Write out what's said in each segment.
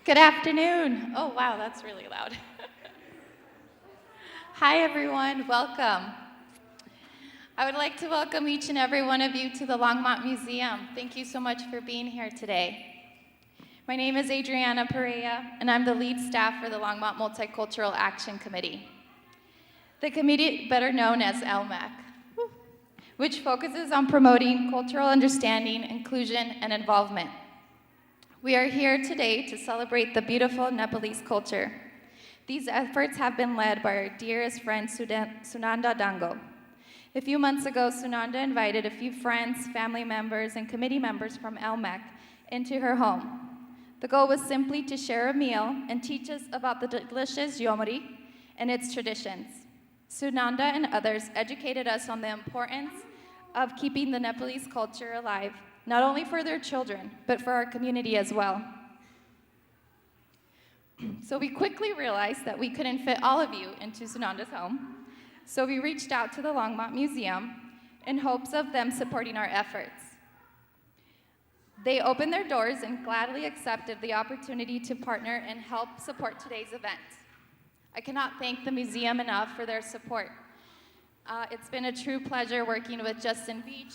Good afternoon. Oh, wow, that's really loud. Hi, everyone. Welcome. I would like to welcome each and every one of you to the Longmont Museum. Thank you so much for being here today. My name is Adriana Perea, and I'm the lead staff for the Longmont Multicultural Action Committee. The committee, better known as LMAC, which focuses on promoting cultural understanding, inclusion, and involvement. We are here today to celebrate the beautiful Nepalese culture. These efforts have been led by our dearest friend, Sunanda Dango. A few months ago, Sunanda invited a few friends, family members, and committee members from LMAC into her home. The goal was simply to share a meal and teach us about the delicious yomori and its traditions. Sunanda and others educated us on the importance of keeping the Nepalese culture alive, not only for their children, but for our community as well. So we quickly realized that we couldn't fit all of you into Sunanda's home, so we reached out to the Longmont Museum in hopes of them supporting our efforts. They opened their doors and gladly accepted the opportunity to partner and help support today's event. I cannot thank the museum enough for their support. It's been a true pleasure working with Justin Beach,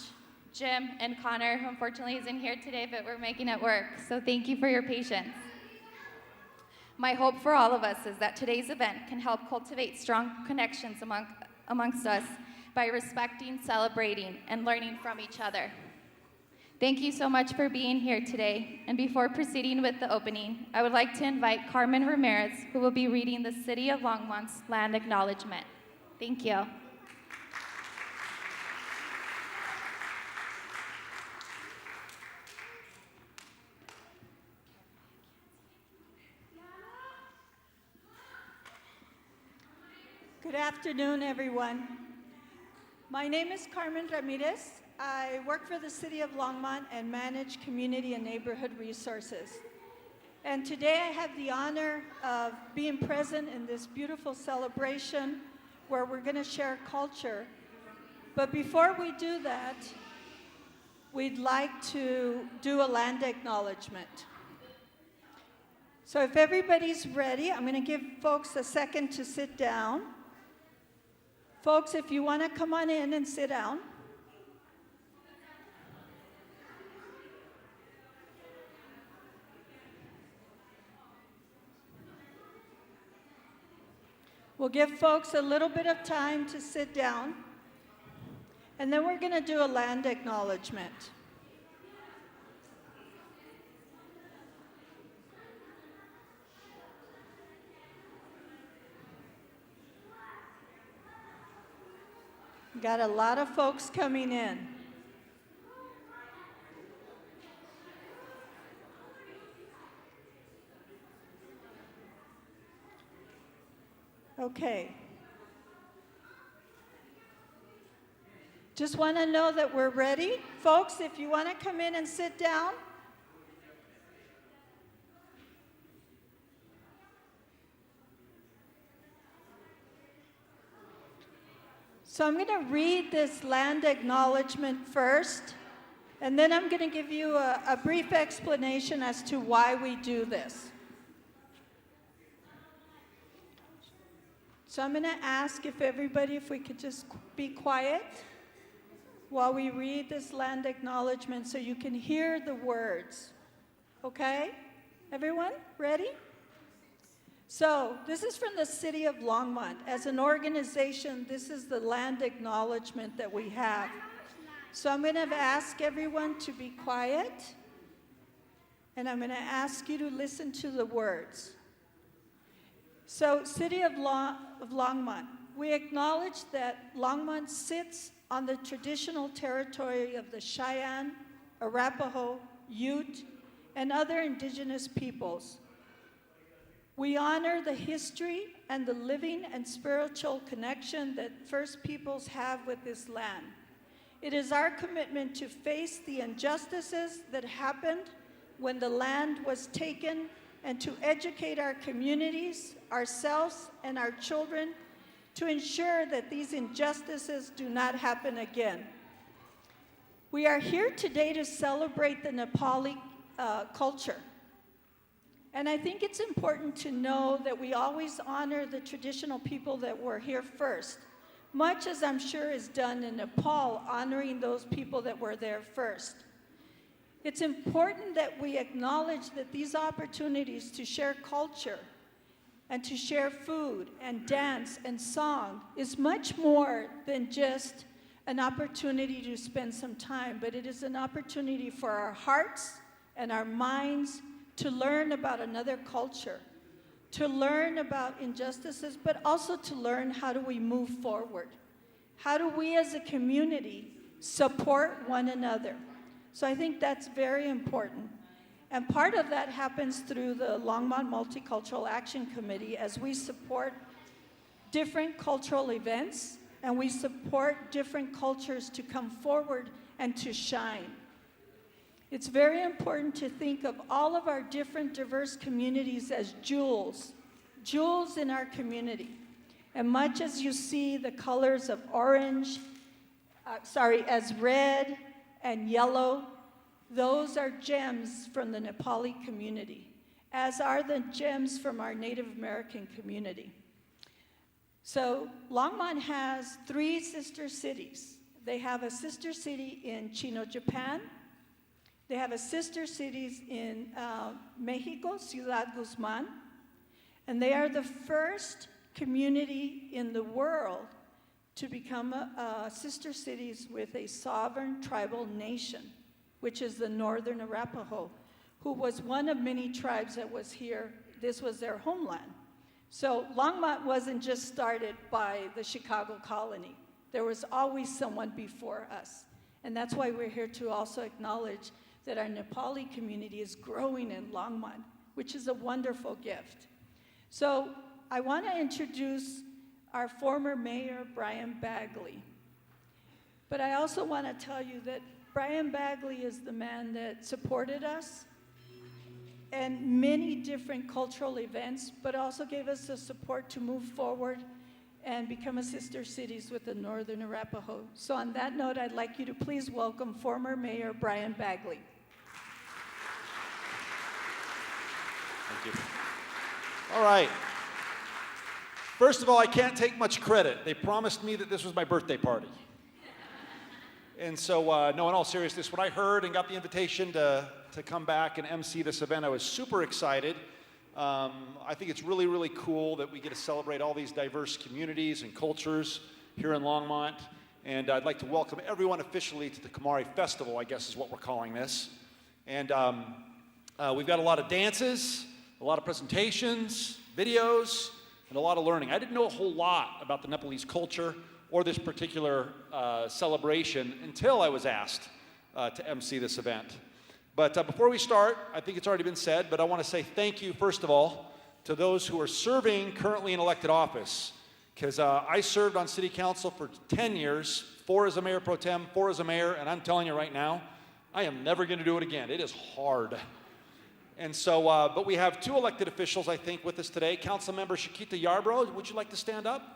Jim, and Connor, who unfortunately isn't here today, but we're making it work, so thank you for your patience. My hope for all of us is that today's event can help cultivate strong connections amongst us by respecting, celebrating, and learning from each other. Thank you so much for being here today. And before proceeding with the opening, I would like to invite Carmen Ramirez, who will be reading the City of Longmont's land acknowledgement. Thank you. Good afternoon, everyone. My name is Carmen Ramirez. I work for the City of Longmont and manage community and neighborhood resources. And today I have the honor of being present in this beautiful celebration where we're going to share culture. But before we do that, we'd like to do a land acknowledgement. So if everybody's ready, I'm going to give folks a second to sit down. Folks, if you want to come on in and sit down. We'll give folks a little bit of time to sit down, and then we're going to do a land acknowledgement. Got a lot of folks coming in. Okay. Just want to know that we're ready. Folks, if you want to come in and sit down. So I'm going to read this land acknowledgement first, and then I'm going to give you a brief explanation as to why we do this. So I'm going to ask if we could just be quiet while we read this land acknowledgement so you can hear the words. Okay? Everyone, ready? So this is from the City of Longmont. As an organization, this is the land acknowledgement that we have. So I'm going to ask everyone to be quiet, and I'm going to ask you to listen to the words. So, City of Longmont, we acknowledge that Longmont sits on the traditional territory of the Cheyenne, Arapaho, Ute, and other indigenous peoples. We honor the history and the living and spiritual connection that First Peoples have with this land. It is our commitment to face the injustices that happened when the land was taken and to educate our communities, ourselves, and our children to ensure that these injustices do not happen again. We are here today to celebrate the Nepali culture. And I think it's important to know that we always honor the traditional people that were here first, much as I'm sure is done in Nepal, honoring those people that were there first. It's important that we acknowledge that these opportunities to share culture and to share food and dance and song is much more than just an opportunity to spend some time, but it is an opportunity for our hearts and our minds to learn about another culture, to learn about injustices, but also to learn how do we move forward. How do we as a community support one another? So I think that's very important. And part of that happens through the Longmont Multicultural Action Committee as we support different cultural events and we support different cultures to come forward and to shine. It's very important to think of all of our different diverse communities as jewels in our community. And much as you see the colors of orange, as red and yellow, those are gems from the Nepali community, as are the gems from our Native American community. So Longmont has 3 sister cities. They have a sister city in Chino, Japan. They have a sister cities in Mexico, Ciudad Guzman. And they are the first community in the world to become sister cities with a sovereign tribal nation, which is the Northern Arapaho, who was one of many tribes that was here. This was their homeland. So Longmont wasn't just started by the Chicago colony. There was always someone before us. And that's why we're here to also acknowledge that our Nepali community is growing in Longmont, which is a wonderful gift. So I want to introduce our former mayor, Brian Bagley. But I also want to tell you that Brian Bagley is the man that supported us and many different cultural events, but also gave us the support to move forward and become a sister cities with the Northern Arapaho. So on that note, I'd like you to please welcome former Mayor Brian Bagley. Thank you. All right. First of all, I can't take much credit. They promised me that this was my birthday party. And so, no, in all seriousness, when I heard and got the invitation to come back and MC this event, I was super excited. I think it's really, really cool that we get to celebrate all these diverse communities and cultures here in Longmont. And I'd like to welcome everyone officially to the Kumari Festival, I guess is what we're calling this. And we've got a lot of dances, a lot of presentations, videos, and a lot of learning. I didn't know a whole lot about the Nepalese culture or this particular celebration until I was asked to MC this event. But before we start, I think it's already been said, but I want to say thank you, first of all, to those who are serving currently in elected office. Because I served on city council for 10 years, 4 as a mayor pro tem, 4 as a mayor, and I'm telling you right now, I am never going to do it again. It is hard. And so, but we have 2 elected officials, I think, with us today. Councilmember Shakita Yarbrough, would you like to stand up?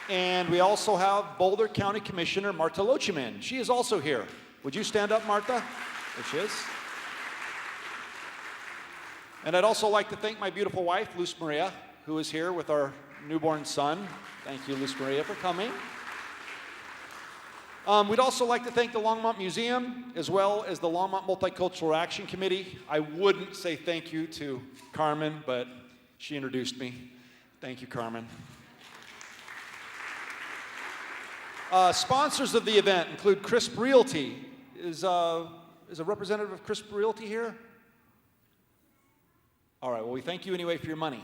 And we also have Boulder County Commissioner Marta Lochiman. She is also here. Would you stand up, Marta? There she is. And I'd also like to thank my beautiful wife, Luz Maria, who is here with our newborn son. Thank you, Luz Maria, for coming. We'd also like to thank the Longmont Museum, as well as the Longmont Multicultural Action Committee. I wouldn't say thank you to Carmen, but she introduced me. Thank you, Carmen. Sponsors of the event include Crisp Realty. Is a representative of Crisp Realty here? All right, well, we thank you anyway for your money.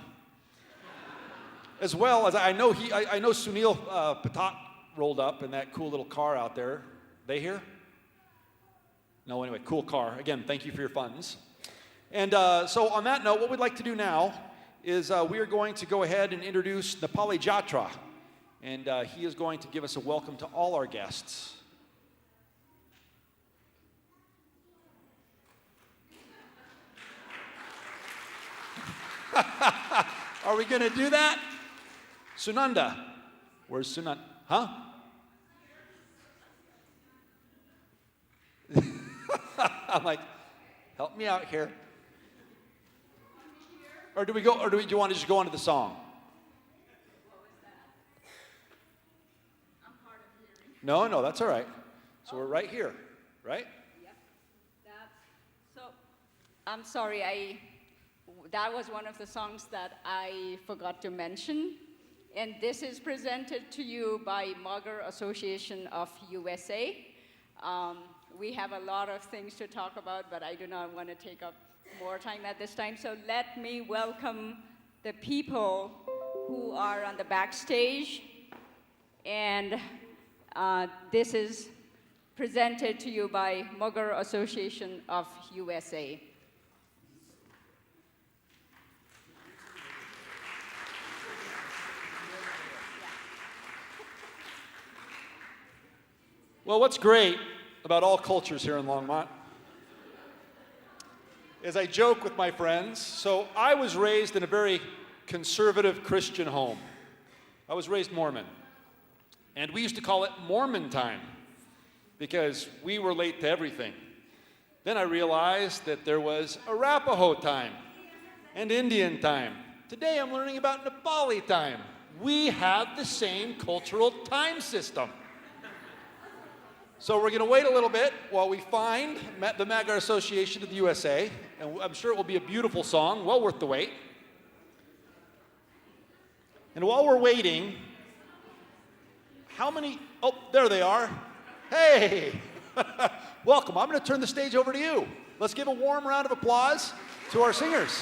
As well as I know Sunil Patak rolled up in that cool little car out there. They here? No, anyway, cool car. Again, thank you for your funds. And so on that note, what we'd like to do now is we are going to go ahead and introduce Nepali Jatra. And he is going to give us a welcome to all our guests. Are we going to do that? Sunanda. Where's Sunanda? Huh? I'm like, help me out here. Or do we go? Or do you want to just go on to the song? No, that's all right. So we're right here, right? Yep. So, I'm sorry, that was one of the songs that I forgot to mention. And this is presented to you by Magyar Association of USA. We have a lot of things to talk about, but I do not want to take up more time at this time. So let me welcome the people who are on the backstage. And this is presented to you by Magyar Association of USA. Well, what's great about all cultures here in Longmont is I joke with my friends. So I was raised in a very conservative Christian home. I was raised Mormon. And we used to call it Mormon time because we were late to everything. Then I realized that there was Arapaho time and Indian time. Today I'm learning about Nepali time. We have the same cultural time system. So we're going to wait a little bit while we find the Magyar Association of the USA, and I'm sure it will be a beautiful song, well worth the wait. And while we're waiting, oh, there they are. Hey, welcome. I'm going to turn the stage over to you. Let's give a warm round of applause to our singers.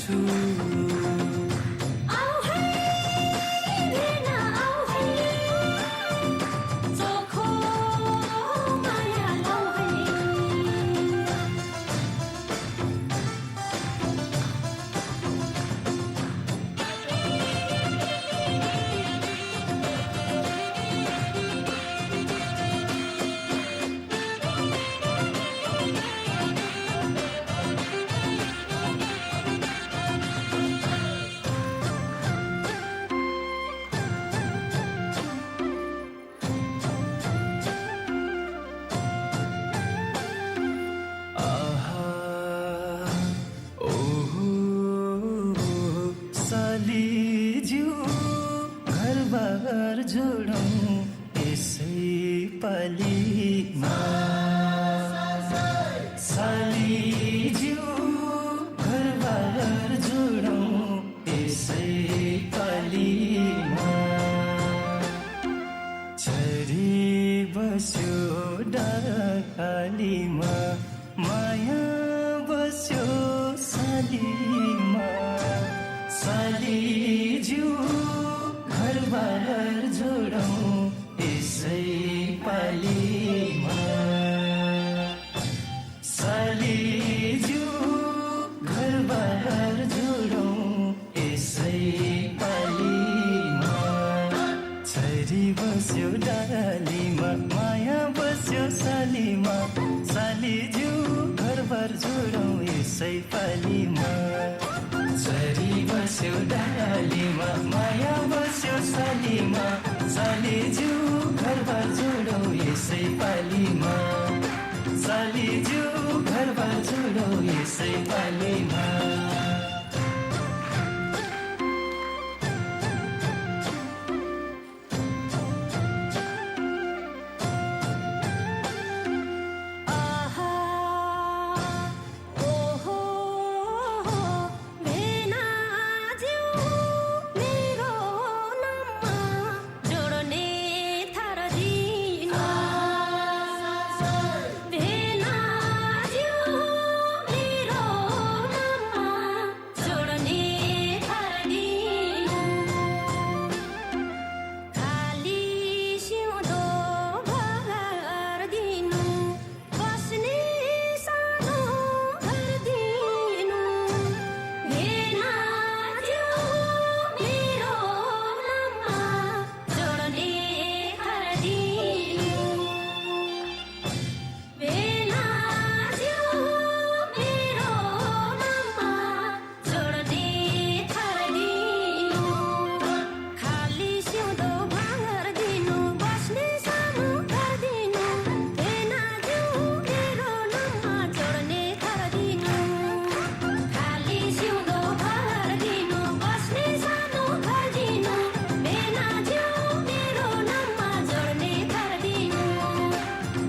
छु आऊ है भेना आऊ है चोखो माया लाऊ है आहा ओहो सालीज्यू घरबार जोडौँ यसै पालीमा सालीज्यू घरबार जोडौँ यसै पालीमा चरी बस्यो डाकालीमा माया बस्यो सालीमा सालीज्यू घरबार जोडौँ यसै पालीमा सालीज्यू घरबार जोडौँ यसै पालीमा छरी बस्यो डालीमा माया बस्यो सालीमा सालीज्यू घरबार जोडौँ यसै पालीमा छरी बस्यो डालीमा माया बस्यो सालीमा सालीज्यू घरबार जोडौँ यसै पालीमा सालीज्यू घरबार जोडौँ यसै पालीमा आहा ओहो भेना ज्यू मेरो नाममा जोड्ने थर दिनु भेना ज्यू मेरो नाममा जोड्ने थर दिनु खाली सिउँदो घर दिनु बस्ने सानो घर दिनु भेना ज्यू मेरो नाममा जोड्ने घर दिनु भेना ज्यू मेरो नाममा जोड्ने घर दिनु खाली सिउँदो घर दिनु बस्ने सानो घर दिनु भेना ज्यू मेरो नाममा जोड्ने घर दिनु खाली सिउँदो घर दिनु बस्ने सानो घर दिनु भेना ज्यू मेरो नाममा जोड्ने घर दिनु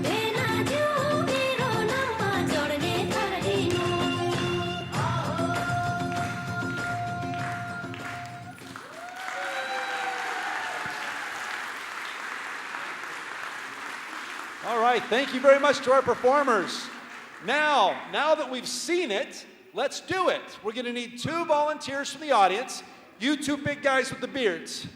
भेना ज्यू मेरो नाममा जोड्ने घर दिनु All right, thank you very much to our performers. Now that we've seen it, let's do it. We're going to need 2 volunteers from the audience. You 2 big guys with the beards.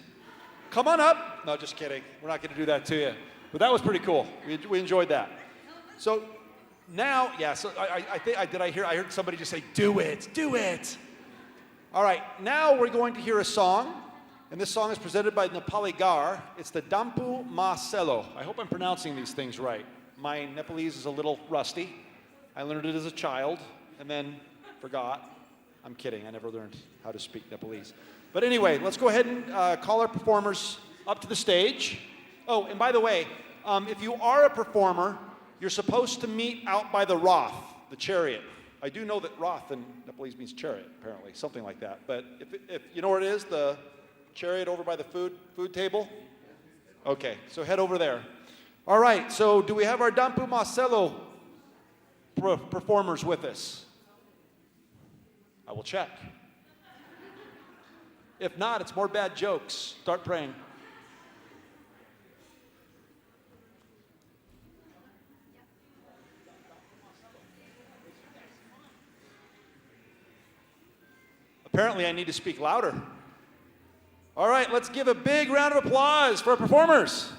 Come on up. No, just kidding. We're not going to do that to you. But that was pretty cool. We enjoyed that. So now, so I think I heard somebody just say, do it, do it. All right, now we're going to hear a song. And this song is presented by Nepali Gar. It's the Dampu Ma Selo. I hope I'm pronouncing these things right. My Nepalese is a little rusty. I learned it as a child and then forgot. I'm kidding, I never learned how to speak Nepalese. But anyway, let's go ahead and call our performers up to the stage. Oh, and by the way, if you are a performer, you're supposed to meet out by the Roth, the chariot. I do know that Roth in Nepalese means chariot, apparently, something like that. But if you know where it is, the chariot over by the food table? Okay, so head over there. All right, so do we have our Dampu Marcelo performers with us? I will check. If not, it's more bad jokes. Start praying. Apparently, I need to speak louder. All right, let's give a big round of applause for our performers.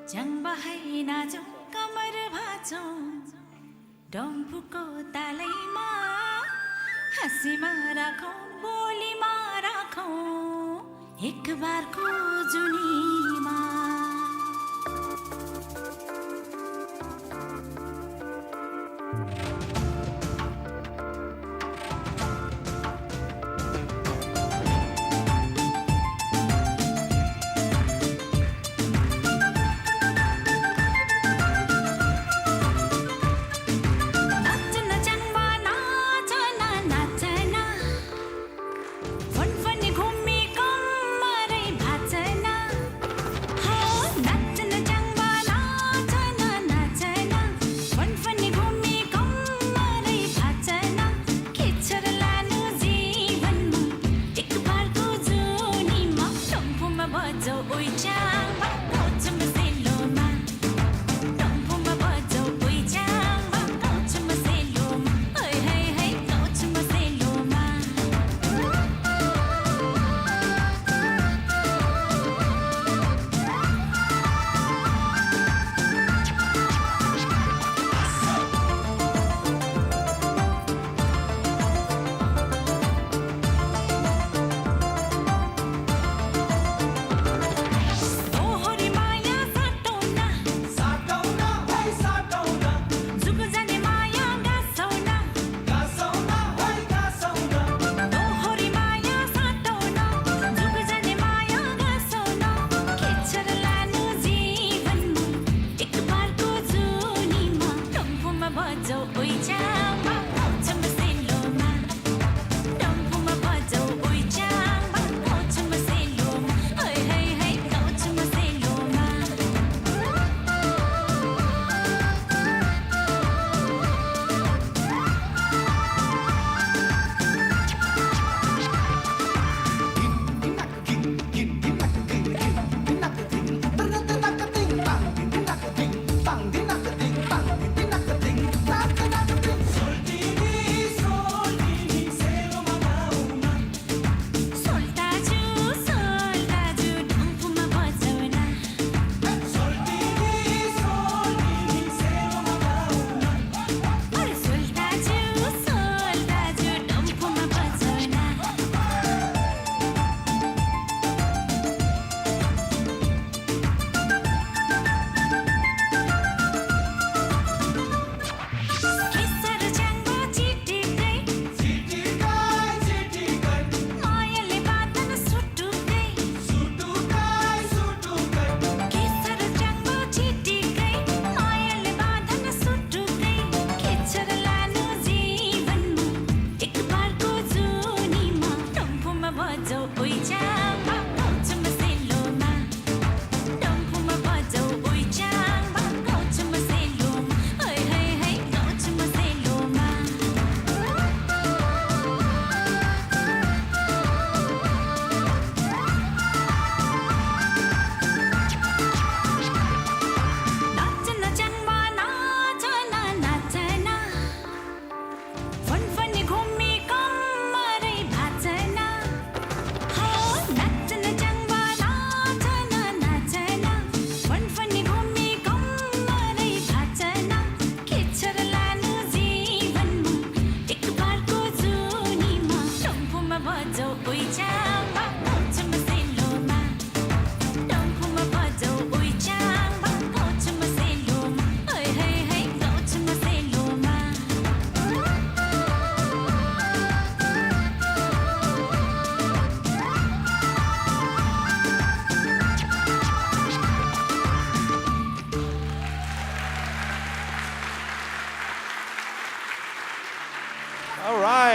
जङ्बा है नाचौँ कमर भाँचौँ डम्फुको तालैमा हाँसीमा राखौँ बोलीमा राखौँ एक बारको जुनीमा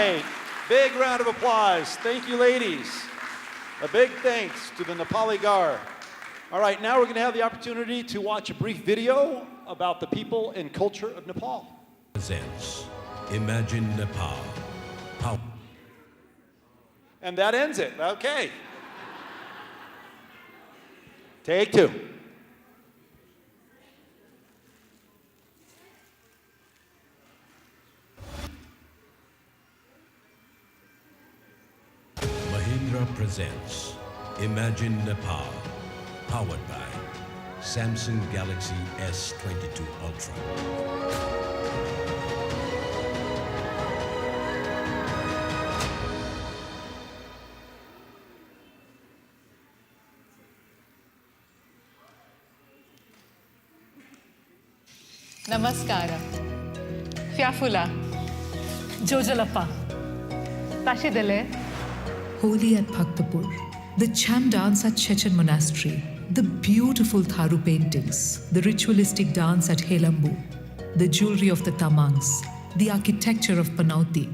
right. Big round of applause. Thank you, ladies. A big thanks to the Nepali Gar. All right, now we're going to have the opportunity to watch a brief video about the people and culture of Nepal. Presents Imagine Nepal. How And that ends it. Okay. Take two. Mahindra presents Imagine Nepal. Powered by Samsung Galaxy S22 Ultra. Namaskara. Fiafula. Jojalappa. Tashidele. Holi at Bhaktapur, the Cham dance at Chechen Monastery, the beautiful Tharu paintings, the ritualistic dance at Helambu, the jewelry of the Tamangs, the architecture of Panauti.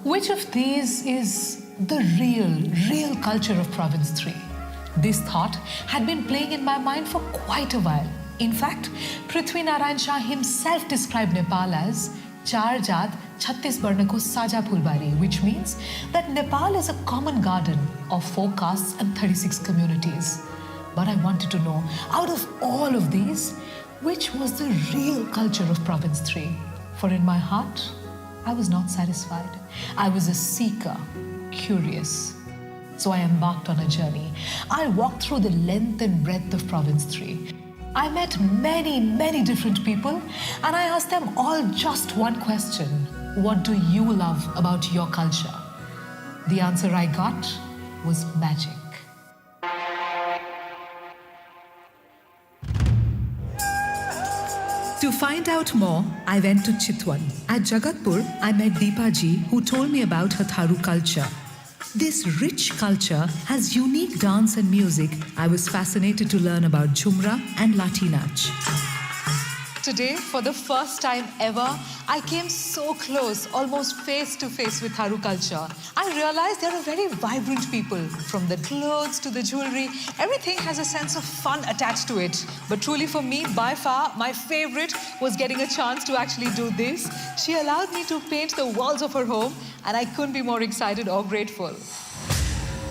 Which of these is the real culture of Province 3? This thought had been playing in my mind for quite a while. In fact, Prithvi Narayan Shah himself described Nepal as Char Jat Chhattis Barnako Saja Phulbari, which means that Nepal is a common garden of 4 castes and 36 communities. But I wanted to know, out of all of these, which was the real culture of Province 3? For in my heart, I was not satisfied. I was a seeker, curious. So I embarked on a journey. I walked through the length and breadth of Province 3. I met many different people, and I asked them all just one question. What do you love about your culture? The answer I got was magic. To find out more, I went to Chitwan. At Jagatpur, I met Deepaji, who told me about her Tharu culture. This rich culture has unique dance and music. I was fascinated to learn about Jhumra and Lathi Nach. Today, for the first time ever, I came so close, almost face to face with Tharu culture. I realized they're a very vibrant people. From the clothes to the jewelry, everything has a sense of fun attached to it. But truly for me, by far, my favorite was getting a chance to actually do this. She allowed me to paint the walls of her home, and I couldn't be more excited or grateful.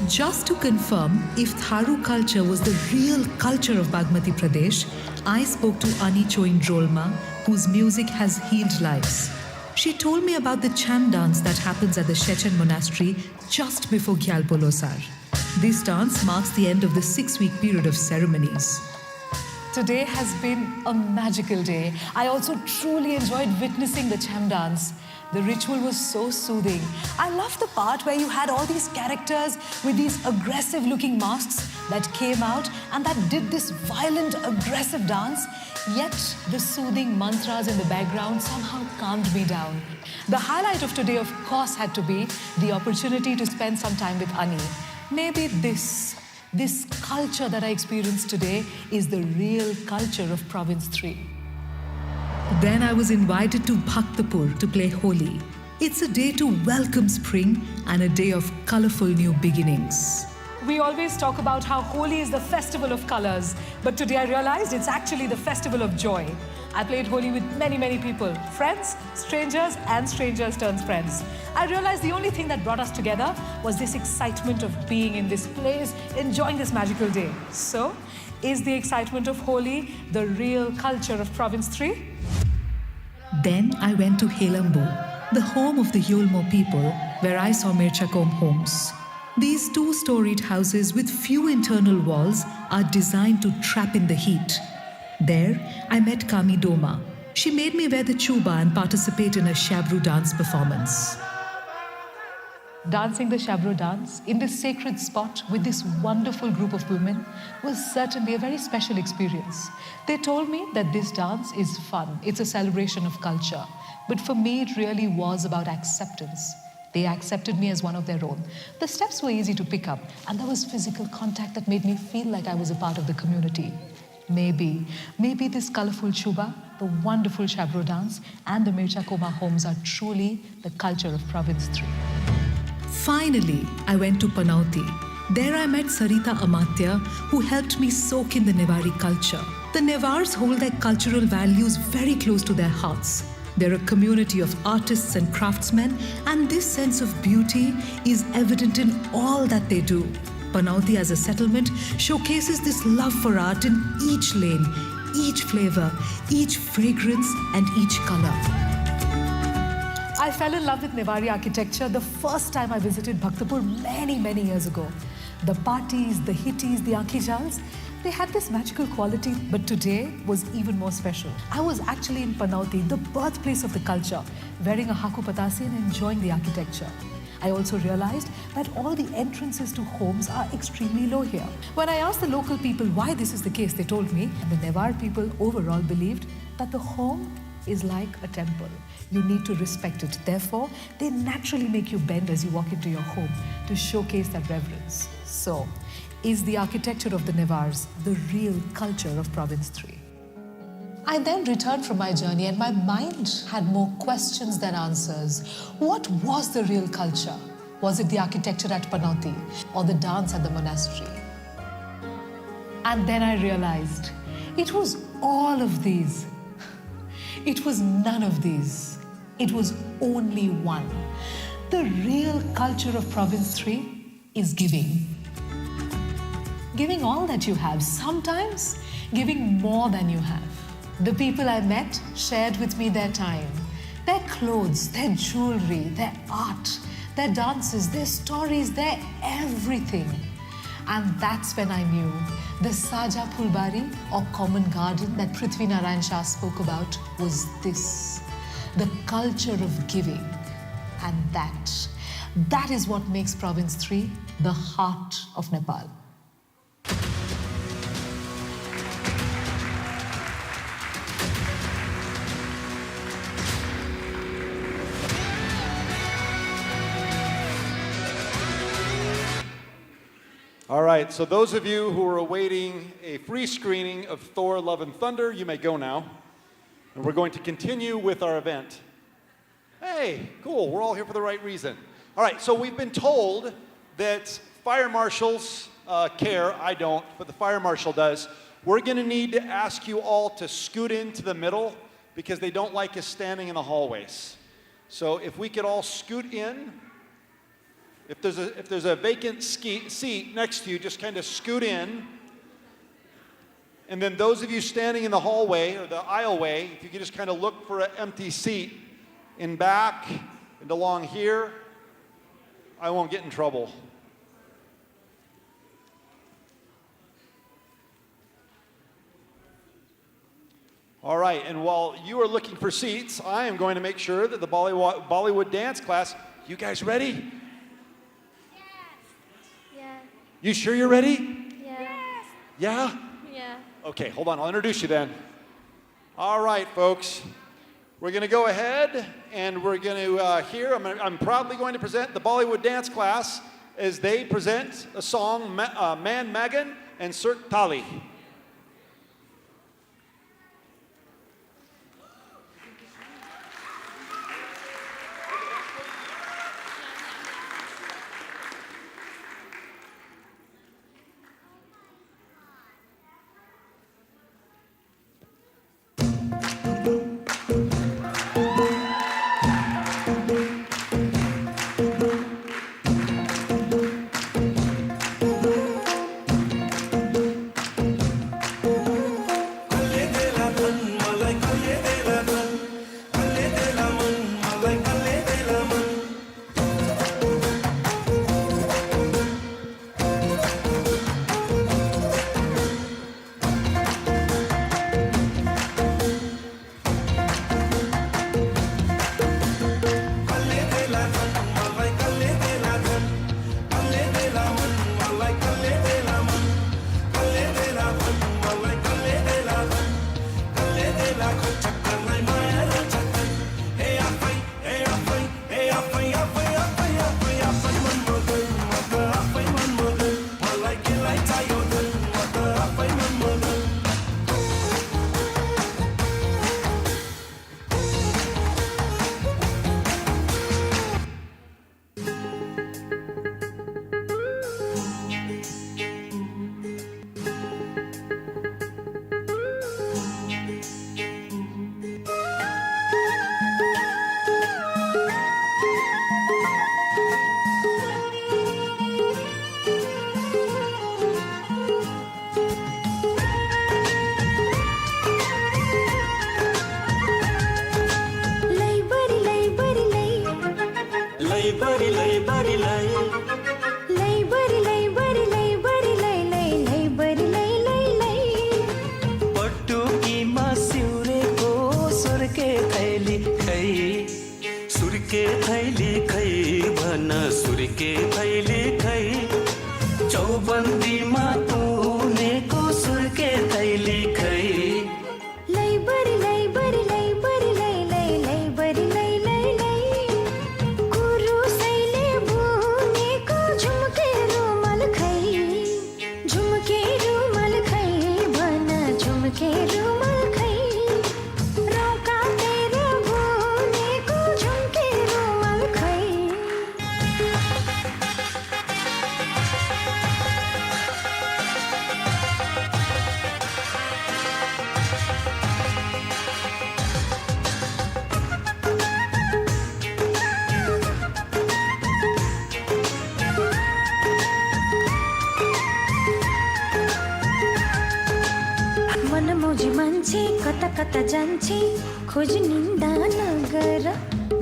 Just to confirm if Tharu culture was the real culture of Bagmati Pradesh, I spoke to Ani Choin Drolma, whose music has healed lives. She told me about the Cham dance that happens at the Chechen Monastery just before Gyalpolosar. This dance marks the end of the 6-week period of ceremonies. Today has been a magical day. I also truly enjoyed witnessing the Cham dance. The ritual was so soothing. I loved the part where you had all these characters with these aggressive-looking masks that came out and that did this violent, aggressive dance. Yet the soothing mantras in the background somehow calmed me down. The highlight of today, of course, had to be the opportunity to spend some time with Ani. Maybe this culture that I experienced today is the real culture of Province 3. Then I was invited to Bhaktapur to play Holi. It's a day to welcome spring and a day of colorful new beginnings. We always talk about how Holi is the festival of colors, but today I realized it's actually the festival of joy. I played Holi with many people, friends, strangers, and strangers turns friends. I realized the only thing that brought us together was this excitement of being in this place, enjoying this magical day. So, is the excitement of Holi the real culture of Province 3? Then I went to Helambu, the home of the Yolmo people, where I saw Mirchakom homes. These 2-storied houses with few internal walls are designed to trap in the heat. There, I met Kami Doma. She made me wear the chuba and participate in a Shabru dance performance. Dancing the Shabru dance in this sacred spot with this wonderful group of women was certainly a very special experience. They told me that this dance is fun, it's a celebration of culture. But for me, it really was about acceptance. They accepted me as one of their own. The steps were easy to pick up, and there was physical contact that made me feel like I was a part of the community. Maybe this colorful chuba, the wonderful shabro dance, and the Mirchakoma homes are truly the culture of Province 3. Finally, I went to Panauti. There I met Sarita Amatya, who helped me soak in the Nevari culture. The Nevars hold their cultural values very close to their hearts. They're a community of artists and craftsmen, and this sense of beauty is evident in all that they do. Panauti as a settlement showcases this love for art in each lane, each flavor, each fragrance, and each color. I fell in love with Nevari architecture the first time I visited Bhaktapur many years ago. The parties, the hittis, the akhijals, they had this magical quality, but today was even more special. I was actually in Panauti, the birthplace of the culture, wearing a haku patasi and enjoying the architecture. I also realized that all the entrances to homes are extremely low here. When I asked the local people why this is the case, they told me the Nevar people overall believed that the home is like a temple. You need to respect it. Therefore, they naturally make you bend as you walk into your home to showcase that reverence. So, is the architecture of the Nevars the real culture of Province 3? I then returned from my journey and my mind had more questions than answers. What was the real culture? Was it the architecture at Panauti or the dance at the monastery? And then I realized it was all of these. It was none of these. It was only one. The real culture of Province 3 is giving. Giving all that you have, sometimes giving more than you have. The people I met shared with me their time, their clothes, their jewelry, their art, their dances, their stories, their everything. And that's when I knew the Saja Phulbari or common garden that Prithvi Narayan Shah spoke about was this, the culture of giving. And that is what makes Province 3 the heart of Nepal. All right, so those of you who are awaiting a free screening of Thor, Love and Thunder, you may go now. And we're going to continue with our event. Hey, cool, we're all here for the right reason. All right, so we've been told that fire marshals care, I don't, but the fire marshal does. We're gonna need to ask you all to scoot into the middle because they don't like us standing in the hallways. So if we could all scoot in. If there's a vacant seat next to you, just kind of scoot in. And then those of you standing in the hallway or the aisleway, if you could just kind of look for an empty seat in back and along here, I won't get in trouble. All right, and while you are looking for seats, I am going to make sure that the Bollywood dance class, you guys ready? You sure you're ready? Yes. Yeah? Yeah. Okay, hold on, I'll introduce you then. All right, folks. We're gonna go ahead and we're gonna hear, I'm proudly going to present the Bollywood dance class as they present a song, Man Magan and Surt Tali. सुर्के थैली खै भन सुर्के थैली खै चौबन्दीमा पुनेको सुर्के थैली खै लैबरी लैबरी लैबरी लै लै लैबरी लै लै लै कुरुसैले बुनेको झुम्के रुमाल खै झुम्के रुमाल खै भन झुम्के रुमाल खै रौका तेरो बुनेको झुम्के रुमाल खै मनमोजी मान्छे कता कता जान्छे खोज निन्दा नगर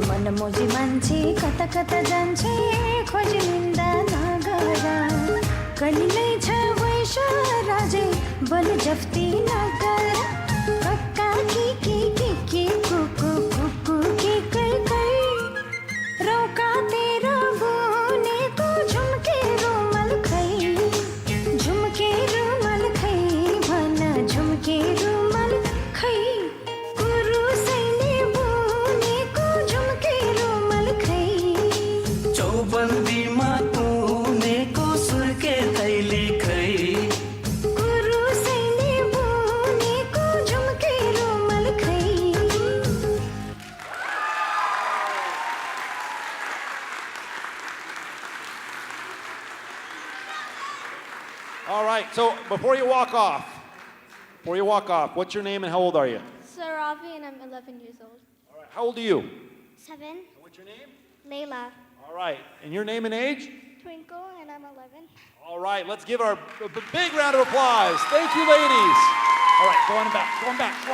मनमोजी मान्छे कता कता जान्छे खोज निन्दा नगर कलिलै छ वैश राजे बल जफ्ती नगर कक्का के कुकु कुकु के कै कै रौका तेरा बुनेको झुम्के रुमाल खै झुम्के रुमाल खै भन झुम्के रुमाल खै कुरुसैले बुनेको झुम्के रुमाल खै चौबन्दीमा पुनेको सुर्के थैली खै कुरुसैले बुनेको झुम्के रुमाल खै All right, so before you walk off, what's your name and how old are you? Saravi and I'm 11 years old. All right, how old are you? 7. And what's your name? Layla. All right, and your name and age? Twinkle and I'm 11. All right, let's give our a big round of applause. Thank you, ladies. All right, go on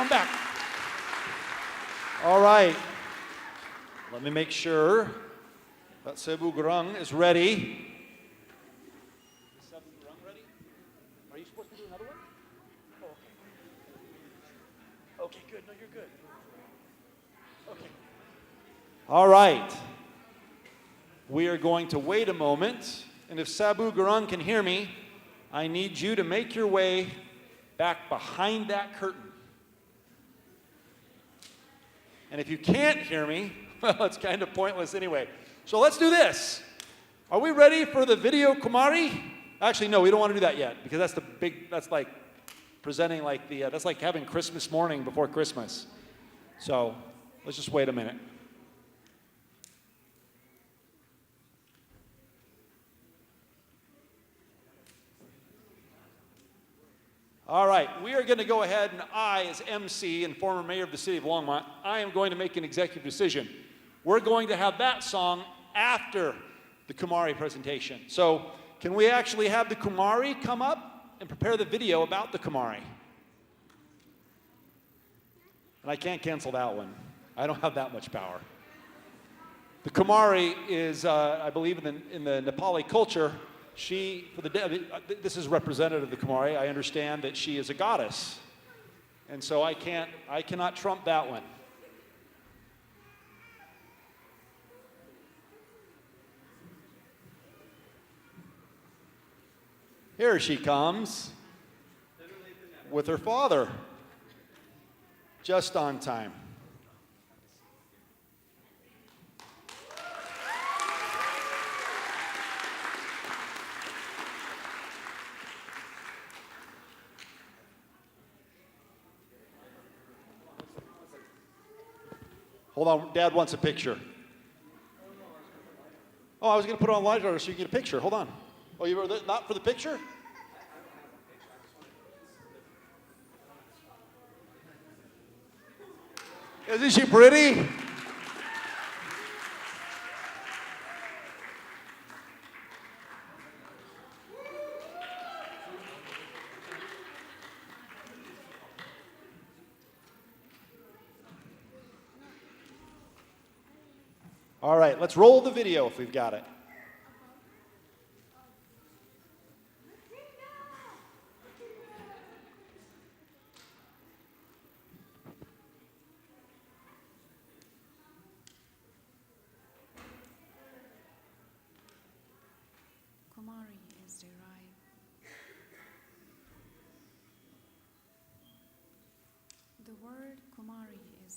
back. All right, let me make sure that Sebu Gurung is ready. Is Sebu Gurung ready? Are you supposed to do another one? Oh, okay. Okay, good. No, you're good. Okay. All right. We are going to wait a moment, and if Sabu Gurung can hear me, I need you to make your way back behind that curtain. And if you can't hear me, well, it's kind of pointless anyway. So let's do this. Are we ready for the video Kumari? Actually, no, we don't want to do that yet, because that's like presenting like that's like having Christmas morning before Christmas. So let's just wait a minute. All right, we are going to go ahead, and I, as Emcee and former mayor of the city of Longmont, I am going to make an executive decision. We're going to have that song after the Kumari presentation. So can we actually have the Kumari come up and prepare the video about the Kumari? And I can't cancel that one. I don't have that much power. The Kumari is, I believe, in the Nepali culture. This is representative of the Kumari. I understand that she is a goddess. And so I cannot trump that one. Here she comes with her father, just on time. Hold on, Dad wants a picture. Oh, I was going to put it on live order so you can get a picture. Hold on. Oh, you were not for the picture? Isn't she pretty? All right, let's roll the video if we've got it.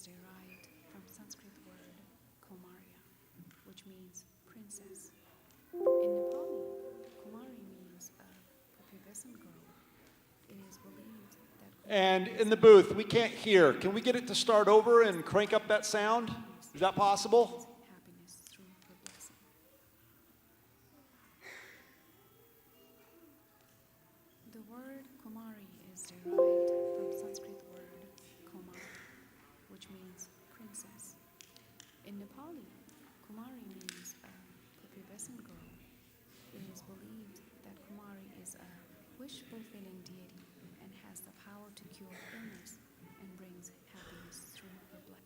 derived from Sanskrit word Kumarya, which means princess. In Nepali, Kumari means a prepubescent girl. It is believed that And in the booth, we can't hear. Can we get it to start over and crank up that sound? Is that possible? happiness through her blessing. The word Kumari is derived from Sanskrit word Kumar, which means princess. In Nepali, Kumari means a prepubescent girl. It is believed that Kumari is a wish-fulfilling deity and has the power to cure illness and brings happiness through her blood.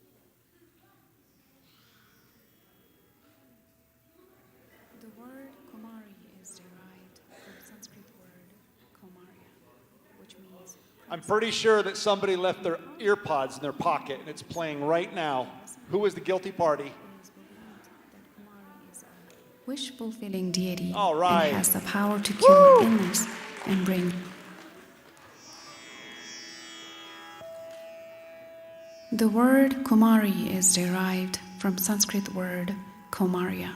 The word Kumari is derived from Sanskrit word Kumarya, which means I'm pretty sure that somebody left their ear pods in their pocket and it's playing right now. Who is the guilty party? it is believed that Kumari is a wish-fulfilling deity All right. and has the power to cure illness and bring. The word Kumari is derived from Sanskrit word Kumarya,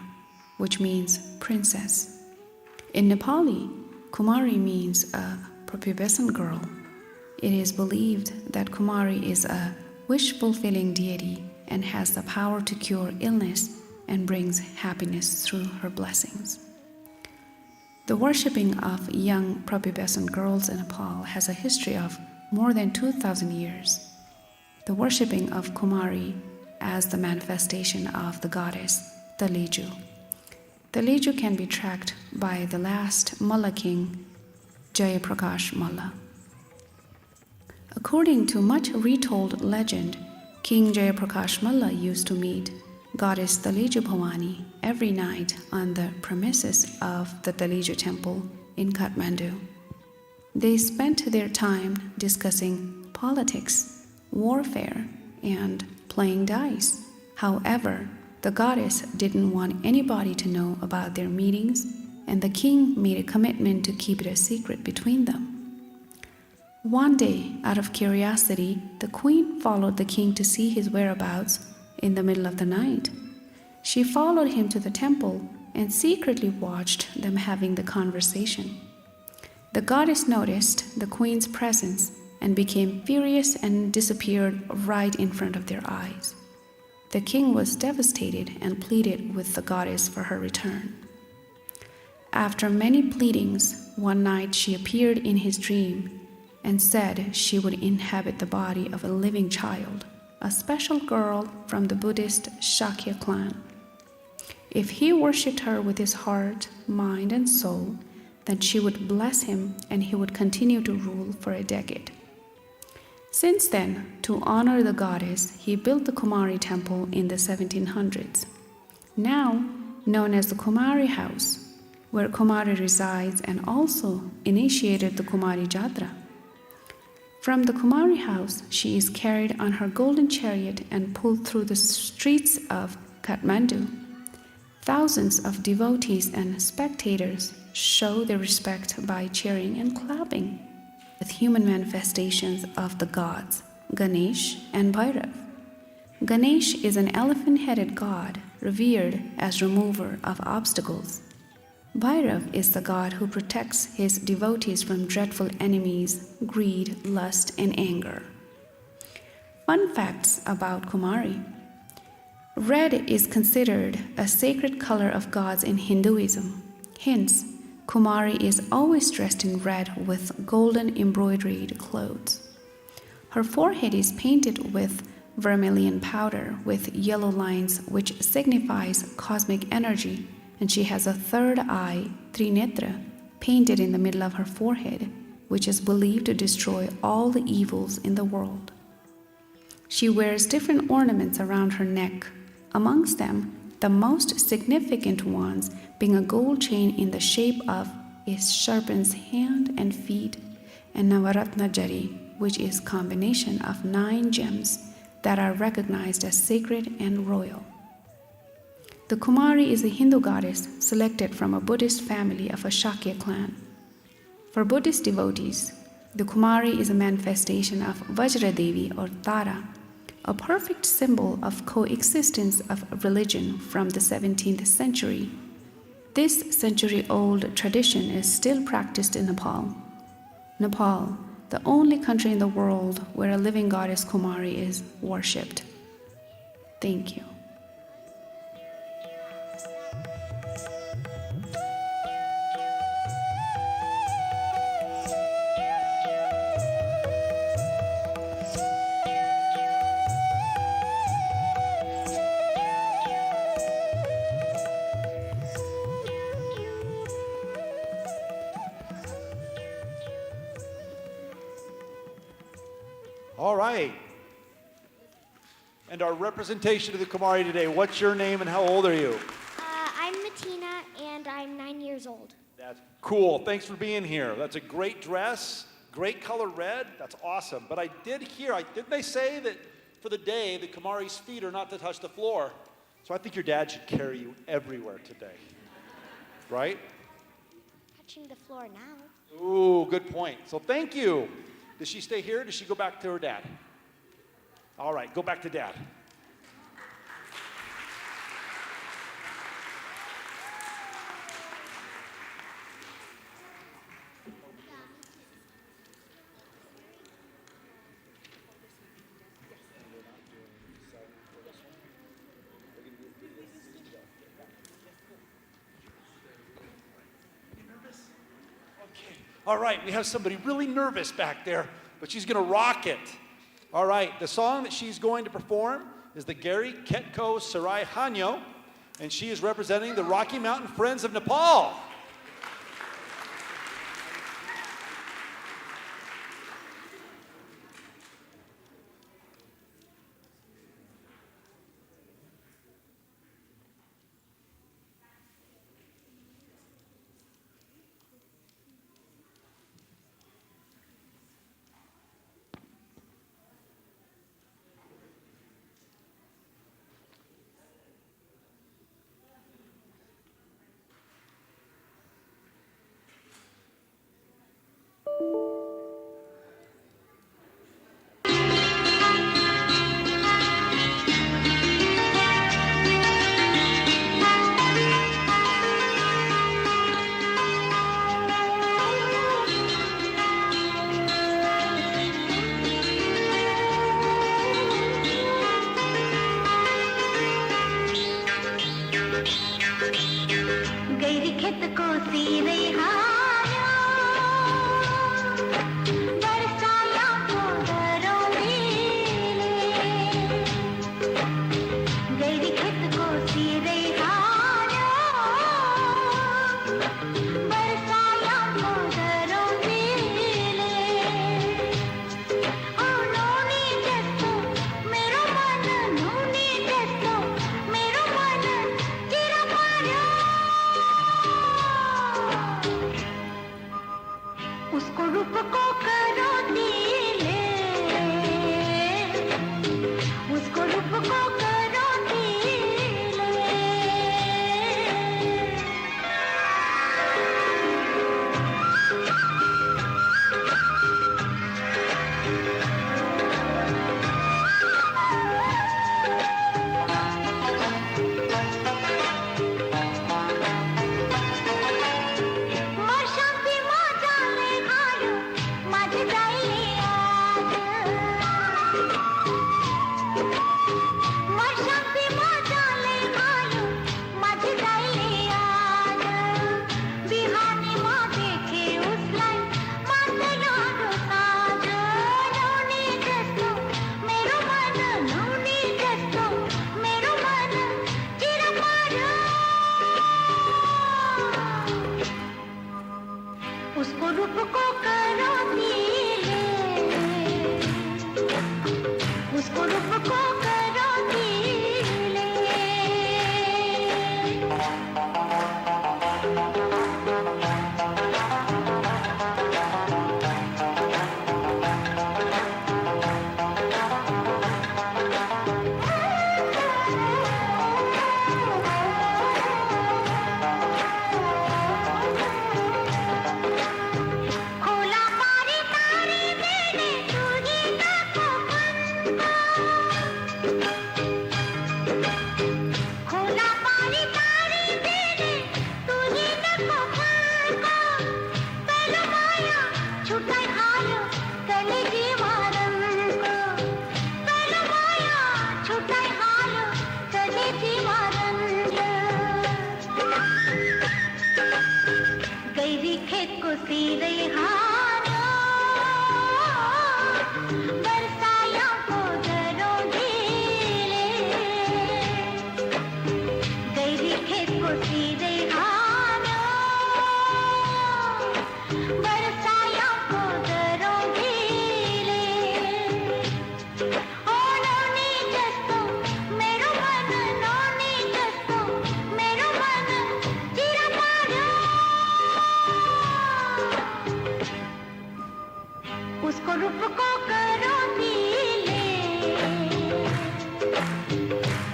which means princess. In Nepali, Kumari means a prepubescent girl. It is believed that Kumari is a wish-fulfilling deity and has the power to cure illness and brings happiness through her blessings. The worshipping of young prepubescent girls in Nepal has a history of more than 2,000 years. The worshipping of Kumari as the manifestation of the goddess, the Leju. The Leju can be tracked by the last Mulla king, Jayaprakash Mulla. According to much retold legend, King Jayaprakash Mulla used to meet goddess Daleju Bhavani every night on the premises of the Daleju temple in Kathmandu. They spent their time discussing politics, warfare, and playing dice. However, the goddess didn't want anybody to know about their meetings, and the king made a commitment to keep it a secret between them. One day, out of curiosity, the queen followed the king to see his whereabouts in the middle of the night. She followed him to the temple and secretly watched them having the conversation. The goddess noticed the queen's presence and became furious and disappeared right in front of their eyes. The king was devastated and pleaded with the goddess for her return. After many pleadings, one night she appeared in his dream and said she would inhabit the body of a living child, a special girl from the Buddhist Shakya clan. If he worshipped her with his heart, mind, and soul, then she would bless him and he would continue to rule for a decade. Since then, to honor the goddess, he built the Kumari temple in the 1700s, now known as the Kumari House, where Kumari resides and also initiated the Nepali Jatra. From the Kumari House, she is carried on her golden chariot and pulled through the streets of Kathmandu. Thousands of devotees and spectators show their respect by cheering and clapping with human manifestations of the gods, Ganesh and Bhairav. Ganesh is an elephant-headed god revered as remover of obstacles. Bhairav is the god who protects his devotees from dreadful enemies, greed, lust, and anger. Fun facts about Kumari. Red is considered a sacred color of gods in Hinduism. Hence, Kumari is always dressed in red with golden embroidered clothes. Her forehead is painted with vermilion powder with yellow lines, which signifies cosmic energy, and she has a third eye, Trinetra, painted in the middle of her forehead, which is believed to destroy all the evils in the world. She wears different ornaments around her neck, amongst them the most significant ones being a gold chain in the shape of a serpent's hand and feet, and Navaratna Jari, which is a combination of 9 gems that are recognized as sacred and royal. The Kumari is a Hindu goddess selected from a Buddhist family of a Shakya clan. For Buddhist devotees, the Kumari is a manifestation of Vajra Devi or Tara, a perfect symbol of coexistence of religion from the 17th century. This century-old tradition is still practiced in Nepal. Nepal, the only country in the world where a living goddess Kumari is worshipped. Thank you. All right. And our representation of the Kumari today, what's your name and how old are you? I'm Matina, and I'm 9 years old. That's cool. Thanks for being here. That's a great dress, great color red. That's awesome. But I did hear, didn't they say that for the day, the Kumari's feet are not to touch the floor? So I think your dad should carry you everywhere today. Right? Touching the floor now. Ooh, good point. So thank you. Does she stay here or does she go back to her dad? All right, go back to dad. All right, we have somebody really nervous back there, but she's going to rock it. All right, the song that she's going to perform is the Gary Ketko Sarai Hanyo, and she is representing the Rocky Mountain Friends of Nepal. भी खेत को सीधे हारो बरसाया को दरों ढीले गई भी खेत को सीधे हारो बरसाया को दरों ढीले ओ नौनी जस्तो मेरो मन नौनी जस्तो मेरो मन चिरा पार्यो उसको रूप को करो ढीले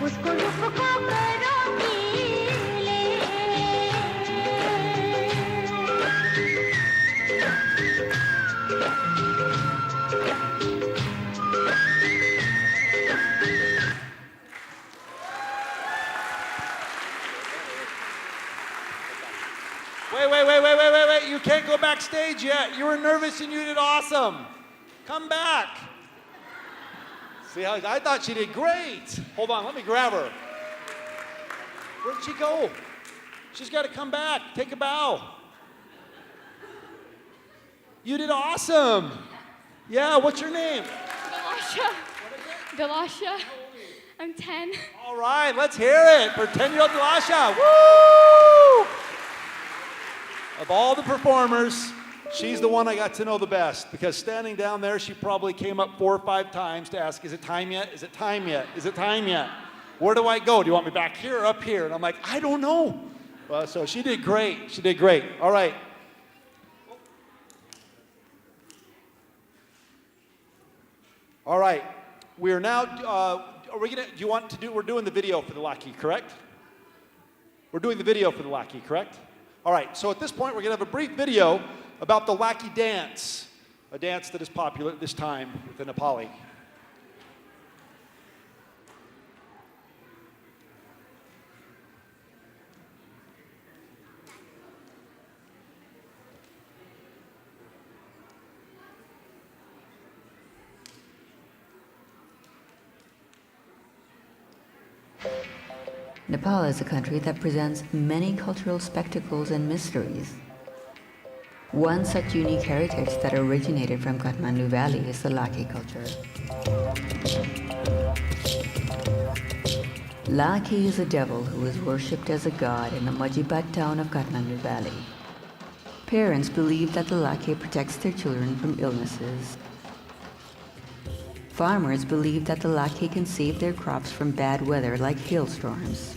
उसको रूप को करो ढीले Wait. You can't go backstage yet. You were nervous and you did awesome. Come back. See how I thought she did great. Hold on, let me grab her. Where'd she go? She's got to come back. Take a bow. You did awesome. Yeah, what's your name? Dalasha. I'm 10. All right, let's hear it for 10-year-old Dalasha. Woo! Of all the performers, she's the one I got to know the best because standing down there, she probably came up 4 or 5 times to ask, is it time yet? Is it time yet? Is it time yet? Where do I go? Do you want me back here or up here? And I'm like, I don't know. Well, so she did great. She did great. All right. All right. We are now, we're doing the video for the Lakhey, correct? We're doing the video for the Lakhey, correct? All right, so at this point, we're going to have a brief video about the Lakhey dance, a dance that is popular at this time with the Nepali. Nepal is a country that presents many cultural spectacles and mysteries. One such unique heritage that originated from Kathmandu Valley is the Lakhey culture. Lakhey is a devil who is worshipped as a god in the Majipat town of Kathmandu Valley. Parents believe that the Lakhey protects their children from illnesses. Farmers believe that the Lakhey can save their crops from bad weather like hailstorms.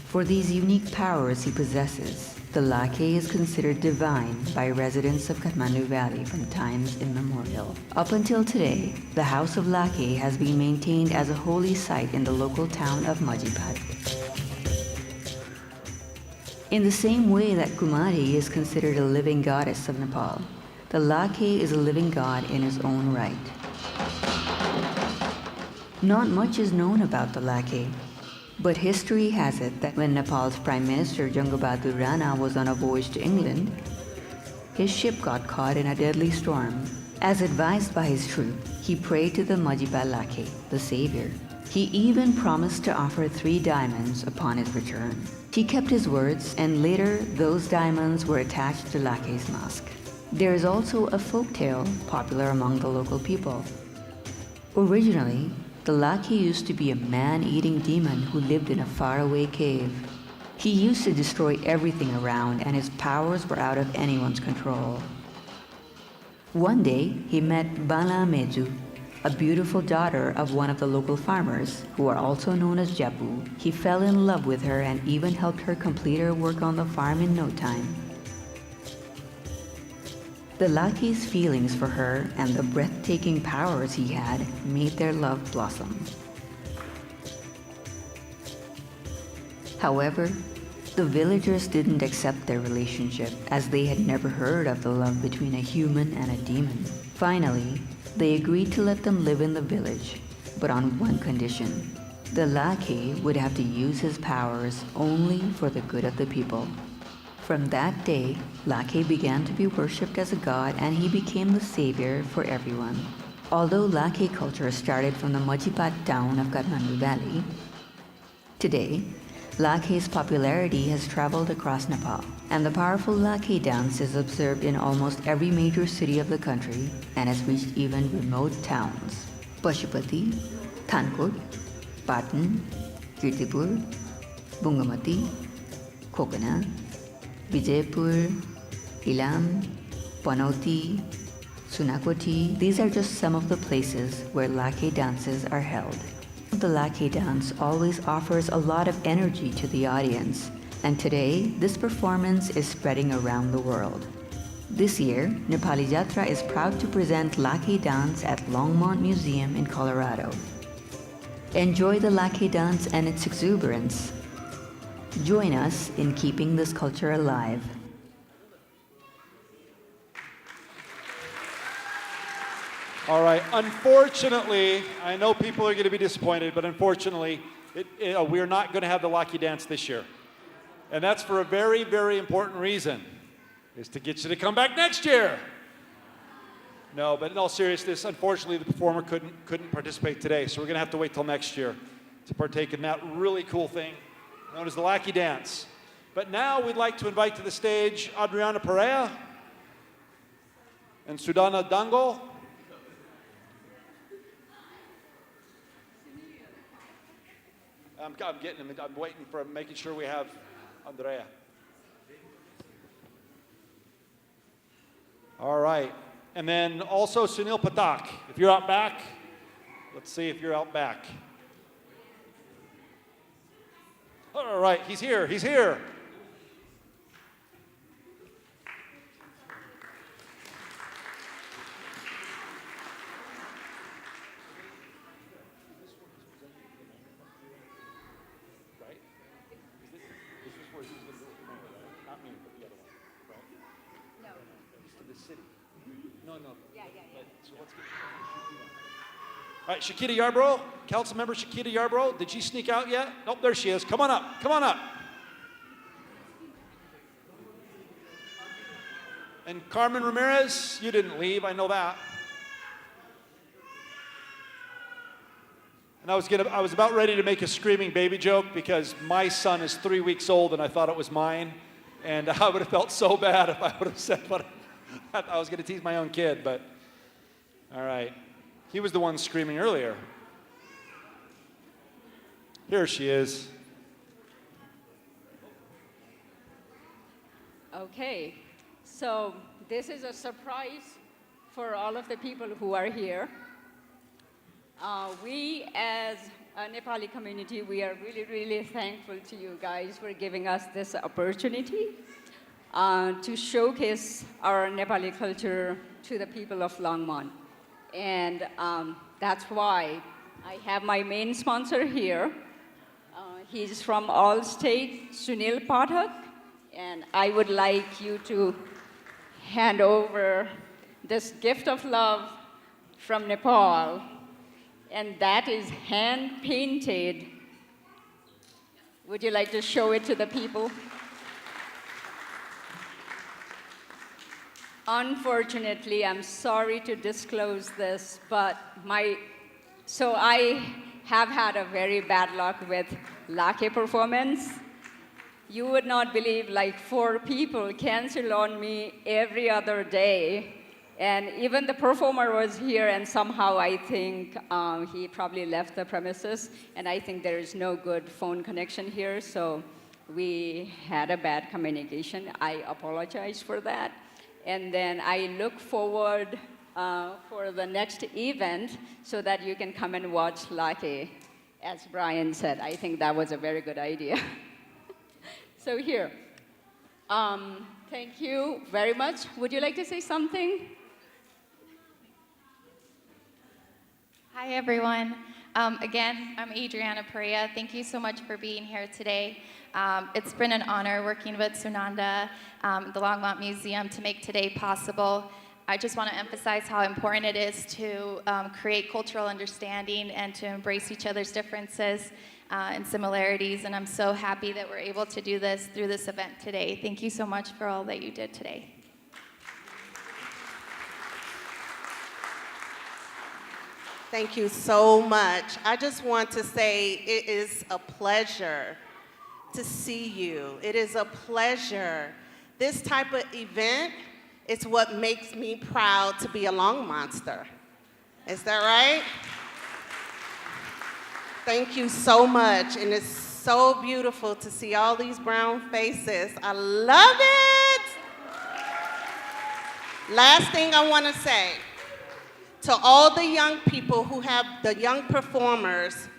For these unique powers he possesses, the Lakhey is considered divine by residents of Kathmandu Valley from times immemorial. Up until today, the House of Lakhey has been maintained as a holy site in the local town of Majipat. In the same way that Kumari is considered a living goddess of Nepal, the Lakhey is a living god in his own right. Not much is known about the Lakhey, but history has it that when Nepal's Prime Minister Jangabhadur Rana was on a voyage to England, his ship got caught in a deadly storm. As advised by his troop, he prayed to the Majipat Lakhey, the savior. He even promised to offer 3 diamonds upon his return. He kept his words, and later those diamonds were attached to Lakhey's mask. There is also a folk tale popular among the local people. Originally, the Lakhey used to be a man-eating demon who lived in a faraway cave. He used to destroy everything around, and his powers were out of anyone's control. One day, he met Bala Meju, a beautiful daughter of one of the local farmers, who are also known as Japu. He fell in love with her and even helped her complete her work on the farm in no time. The Lakhey's feelings for her and the breathtaking powers he had made their love blossom. However, the villagers didn't accept their relationship as they had never heard of the love between a human and a demon. Finally, they agreed to let them live in the village, but on one condition. The Lakhey would have to use his powers only for the good of the people. From that day, Lakhey began to be worshipped as a god and he became the savior for everyone. Although Lakhey culture started from the Majipat town of Kathmandu Valley, today, Lakhey's popularity has traveled across Nepal, and the powerful Lakhey dance is observed in almost every major city of the country and has reached even remote towns. Pashupati, Thankot, Patan, Kirtipur, Bungamati, Kokana, Vijaypur, Ilam, Panauti, Sunakoti. These are just some of the places where Lakhey dances are held. The Lakhey dance always offers a lot of energy to the audience, and today this performance is spreading around the world. This year, Nepali Jatra is proud to present Lakhey dance at Longmont Museum in Colorado. Enjoy the Lakhey dance and its exuberance. Join us in keeping this culture alive. All right, unfortunately, I know people are going to be disappointed, but unfortunately, we're not going to have the Lakhey dance this year. And that's for a very, very important reason, is to get you to come back next year. No, but in all seriousness, unfortunately, the performer couldn't participate today, so we're going to have to wait till next year to partake in that really cool thing known as the Lakhey dance. But now we'd like to invite to the stage Adriana Perea and Sudana Dango. I'm getting them. I'm waiting for making sure we have Andrea. All right. And then also Sunil Patak. If you're out back, let's see if you're out back. All right, he's here. He's here. All right, Shakita Yarbrough, council member Shakita Yarbrough, did she sneak out yet? Nope, there she is. Come on up, come on up. And Carmen Ramirez, you didn't leave, I know that. And I was about ready to make a screaming baby joke because my son is 3 weeks old and I thought it was mine. And I would have felt so bad if I would have said what I was going to tease my own kid, but all right. He was the one screaming earlier. Here she is. Okay, so this is a surprise for all of the people who are here. We as a Nepali community, we are really, really thankful to you guys for giving us this opportunity to showcase our Nepali culture to the people of Longmont. And that's why I have my main sponsor here. He's from Allstate, Sunil Pathak, and I would like you to hand over this gift of love from Nepal, and that is hand-painted. Would you like to show it to the people? Unfortunately, I'm sorry to disclose this, but so I have had a very bad luck with Lakhey performance. You would not believe, like 4 people cancel on me every other day. And even the performer was here, and somehow I think he probably left the premises, and I think there is no good phone connection here, so we had a bad communication. I apologize for that. And then I look forward for the next event so that you can come and watch Lakhey. As Brian said, I think that was a very good idea. So here, thank you very much. Would you like to say something? Hi, everyone. Again, I'm Adriana Perea. Thank you so much for being here today. It's been an honor working with Sunanda, the Longmont Museum, to make today possible. I just want to emphasize how important it is to create cultural understanding and to embrace each other's differences and similarities, and I'm so happy that we're able to do this through this event today. Thank you so much for all that you did today. Thank you so much. I just want to say it is a pleasure to see you. It is a pleasure. This type of event is what makes me proud to be a Longmonster. Is that right? Thank you so much, and it's so beautiful to see all these brown faces. I love it. Last thing I want to say, to all the young people who have the young performers,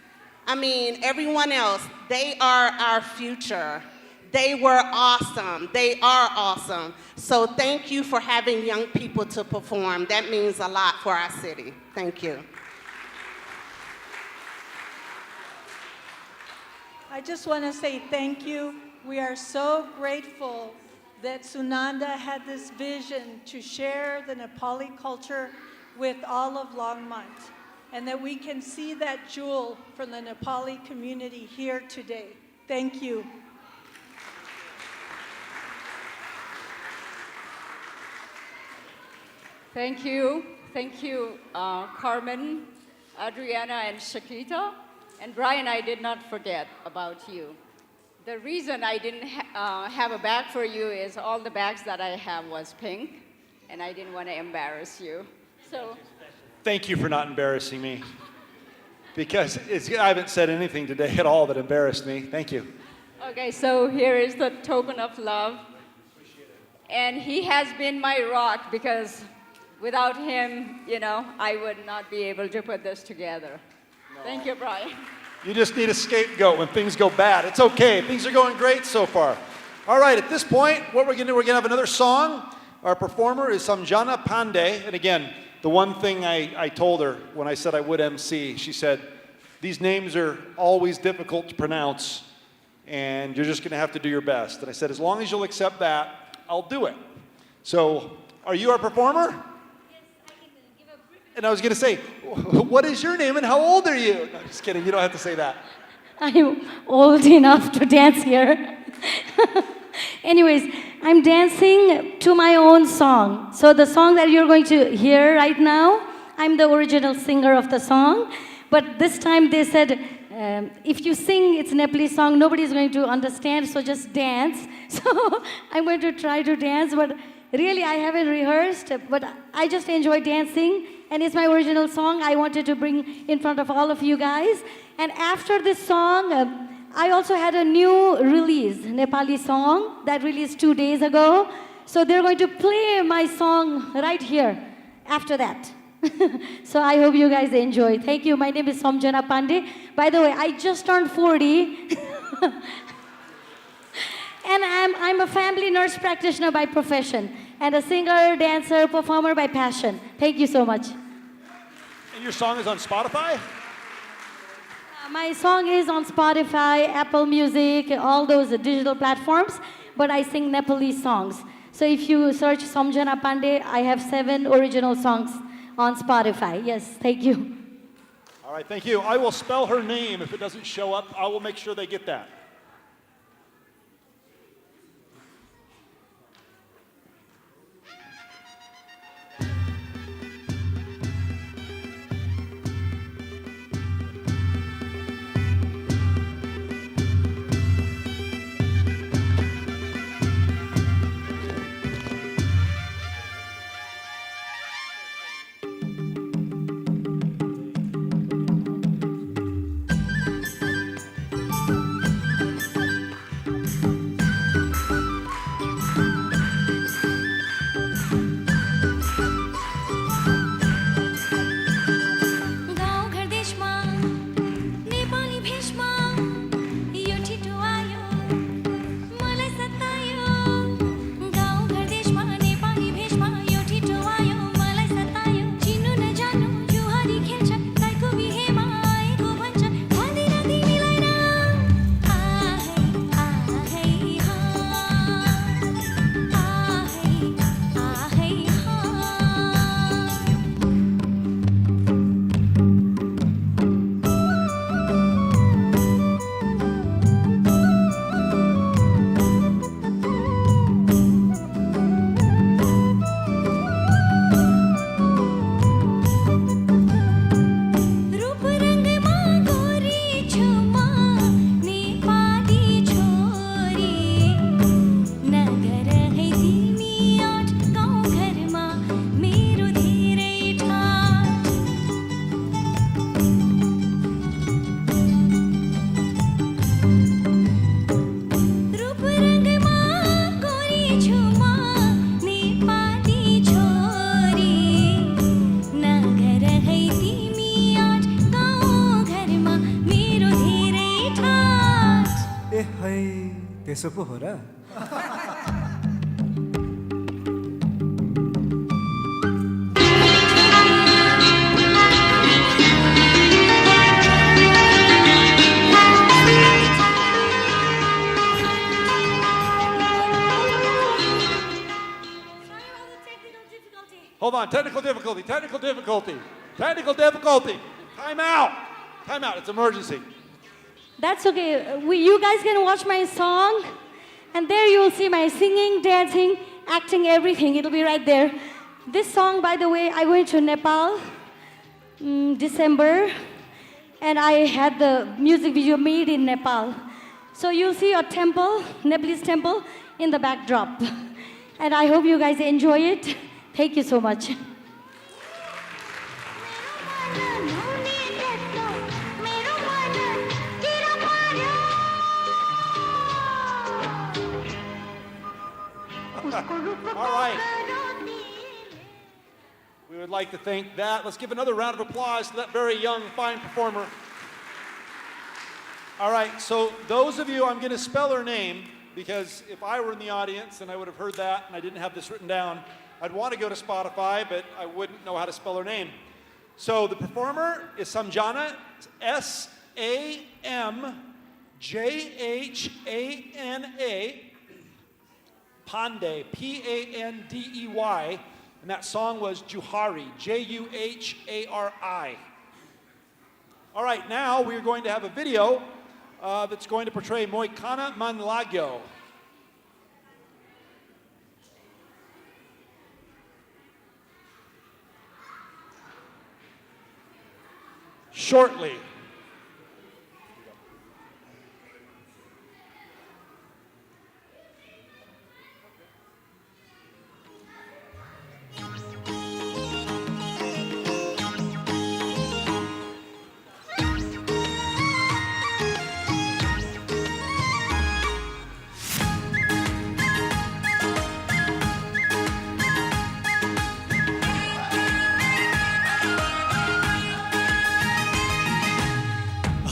I mean, everyone else, they are our future. They were awesome. They are awesome. So thank you for having young people to perform. That means a lot for our city. Thank you. I just want to say thank you. We are so grateful that Sunanda had this vision to share the Nepali culture with all of Longmont, and that we can see that jewel from the Nepali community here today. Thank you. Thank you. Thank you, Carmen, Adriana, and Shakita. And Brian, I did not forget about you. The reason I didn't have a bag for you is all the bags that I have was pink, and I didn't want to embarrass you. So, Thank you for not embarrassing me. Because I haven't said anything today at all that embarrassed me. Thank you. okay, so here is the token of love. And he has been my rock because without him, I would not be able to put this together. Thank you, Brian. You just need a scapegoat when things go bad. It's okay. Things are going great so far. All right, at this point, what we're going to do, we're going to have another song. Our performer is Samjana Pandey. And again, the one thing I told her when I said I would MC, she said, these names are always difficult to pronounce, and you're just going to have to do your best. And I said, as long as you'll accept that, I'll do it. So, are you our performer? And I was going to say, what is your name and how old are you? No, just kidding. You don't have to say that. I'm old enough to dance here. Anyways, I'm dancing to my own song. So the song that you're going to hear right now, I'm the original singer of the song. But this time they said, if you sing it's Nepali song, nobody's going to understand, so just dance. So I'm going to try to dance, but really I haven't rehearsed, but I just enjoy dancing. And it's my original song I wanted to bring in front of all of you guys. And after this song, I also had a new release, Nepali song, that released 2 days ago. So they're going to play my song right here after that. So I hope you guys enjoy. Thank you. My name is Samjana Pandey. By the way, I just turned 40. And I'm a family nurse practitioner by profession, and a singer, dancer, performer by passion. Thank you so much. And your song is on Spotify? My song is on Spotify, Apple Music, all those digital platforms, but I sing Nepali songs. So if you search Samjana Pandey, I have 7 original songs on Spotify. Yes, thank you. All right, thank you. I will spell her name. If it doesn't show up, I will make sure they get that. त्यसो पो हो र Hold on, technical difficulty, technical difficulty, technical difficulty. Time out. Time out, it's emergency. That's okay. You guys can watch my song, and there you will see my singing, dancing, acting, everything. It'll be right there. This song, by the way, I went to Nepal, December, and I had the music video made in Nepal. So you'll see a temple, Nepalese temple, in the backdrop. And I hope you guys enjoy it. Thank you so much. All right. We would like to thank that. Let's give another round of applause to that very young, fine performer. All right, so those of you, I'm going to spell her name, because if I were in the audience and I would have heard that and I didn't have this written down, I'd want to go to Spotify, but I wouldn't know how to spell her name. So the performer is Samjana, S-A-M-J-H-A-N-A, Pandey, P-A-N-D-E-Y, and that song was Juhari, J-U-H-A-R-I. All right, now we're going to have a video that's going to portray Moikana Manlagyo. Shortly.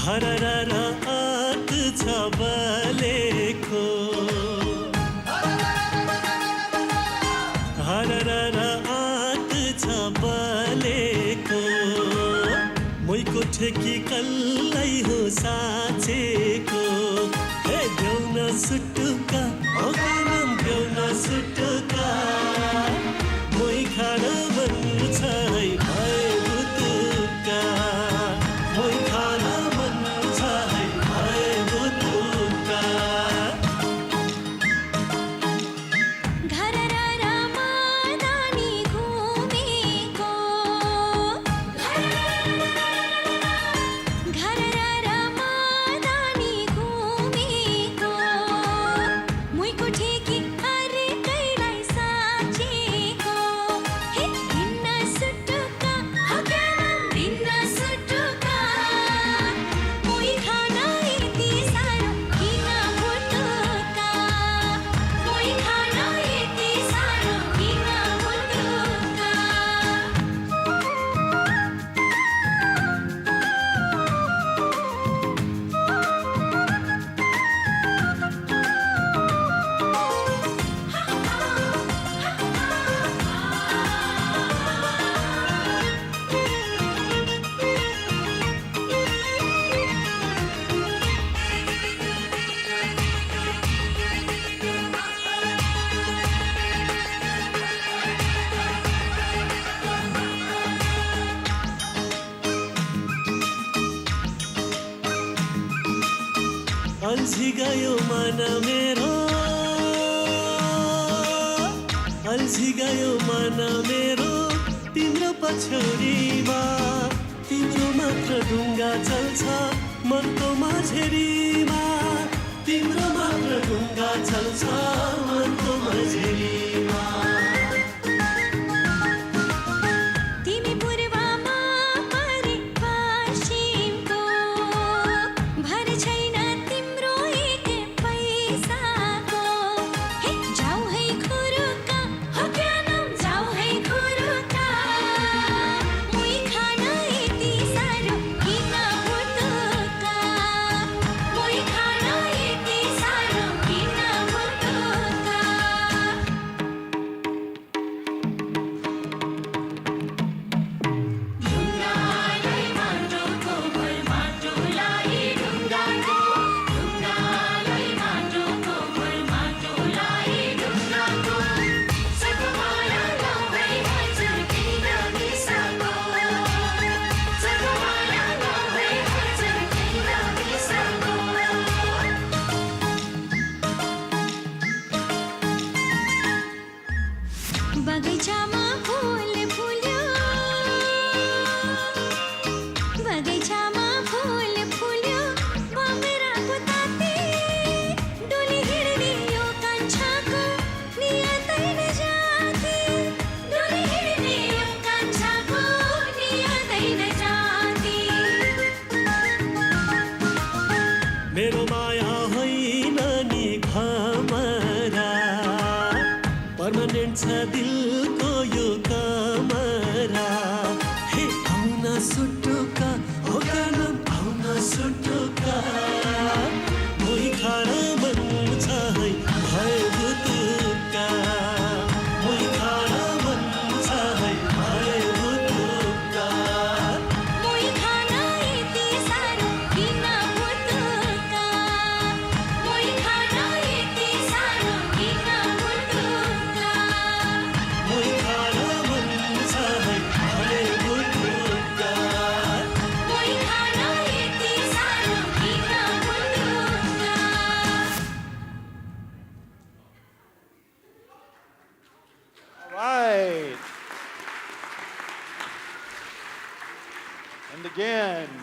हरररा आत छ बलेको हरररा आत छ बलेको मोइको ठेकी कल्लै हो साँचेको हे देउन सुटुका ओगनम देउन सुटुका मोइ खान मन छ है भए बुतुका मोइ खान अल्झी गयो मन मेरो अल्झी गयो मन मेरो तिम्रो पछौरीमा तिम्रो मात्र ढुङ्गा चल्छ मनको माझेरीमा तिम्रो मात्र ढुङ्गा चल्छ मनको माझेरीमा Keep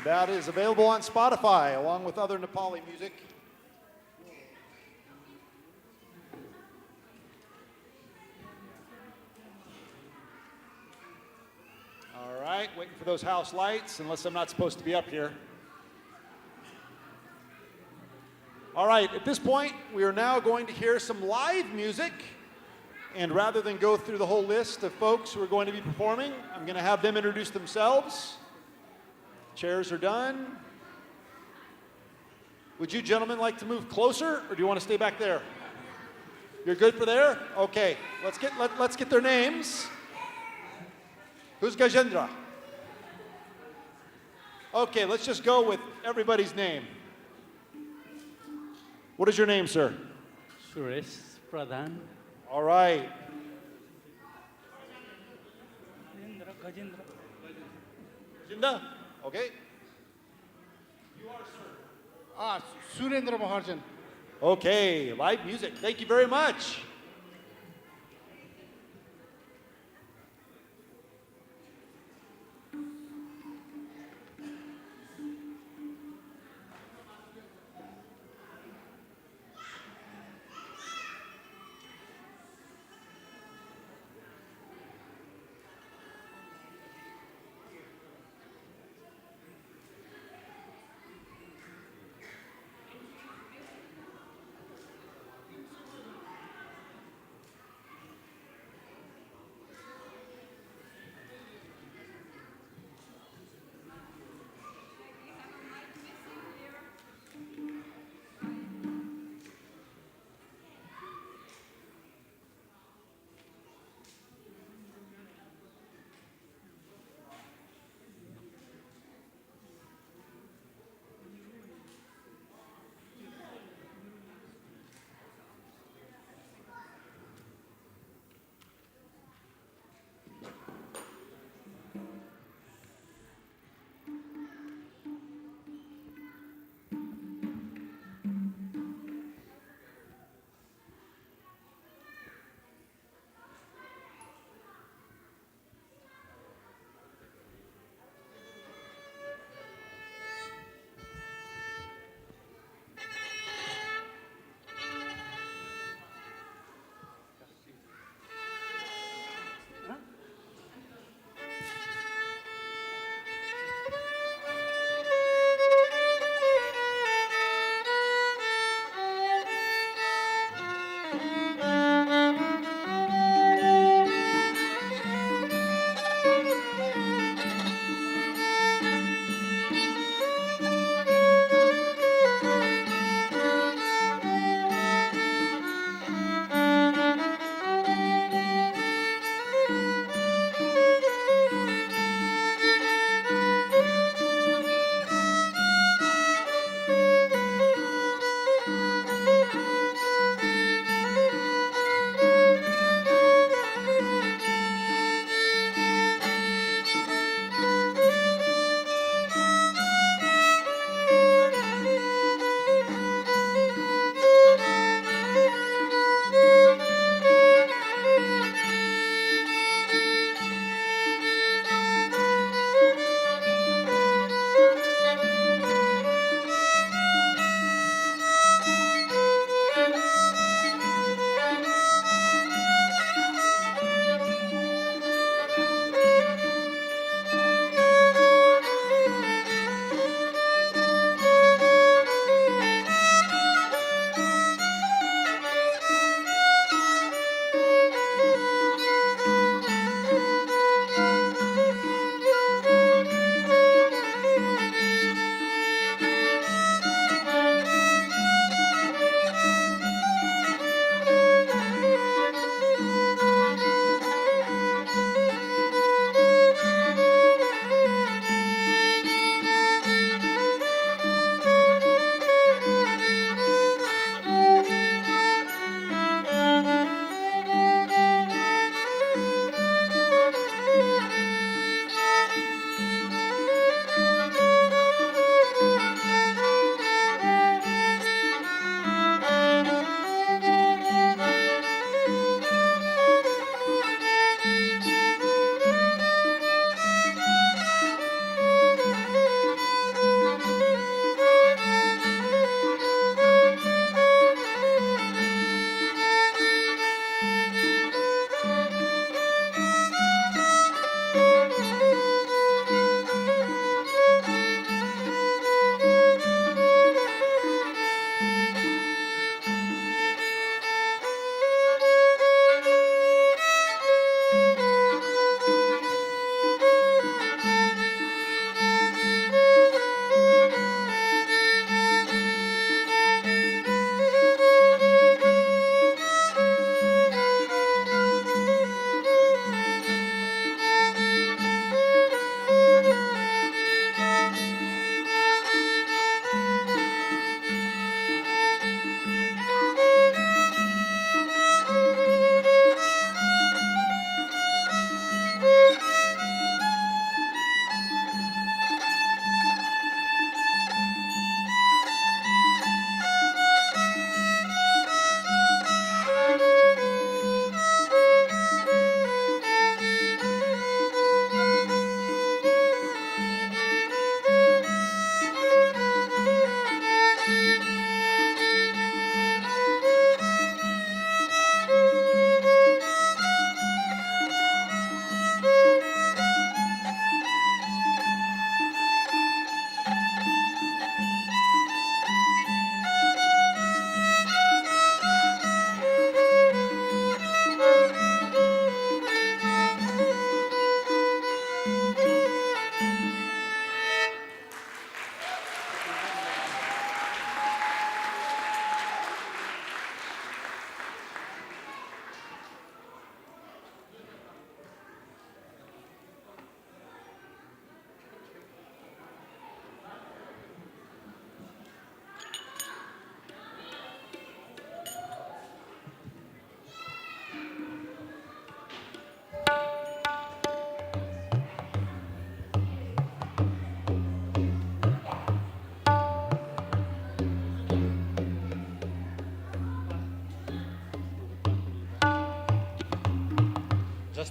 That is available on Spotify along with other Nepali music. All right, waiting for those house lights, unless I'm not supposed to be up here. All right, at this point, we are now going to hear some live music. And rather than go through the whole list of folks who are going to be performing, I'm going to have them introduce themselves. Chairs are done. Would you gentlemen like to move closer, or do you want to stay back there? You're good for there? Okay, let's get their names. Who's Gajendra? Okay, let's just go with everybody's name. What is your name, sir? Suresh Pradhan. All right. Gajendra? Okay. You are, sir? Surendra Maharjan. Okay, live music. Thank you very much.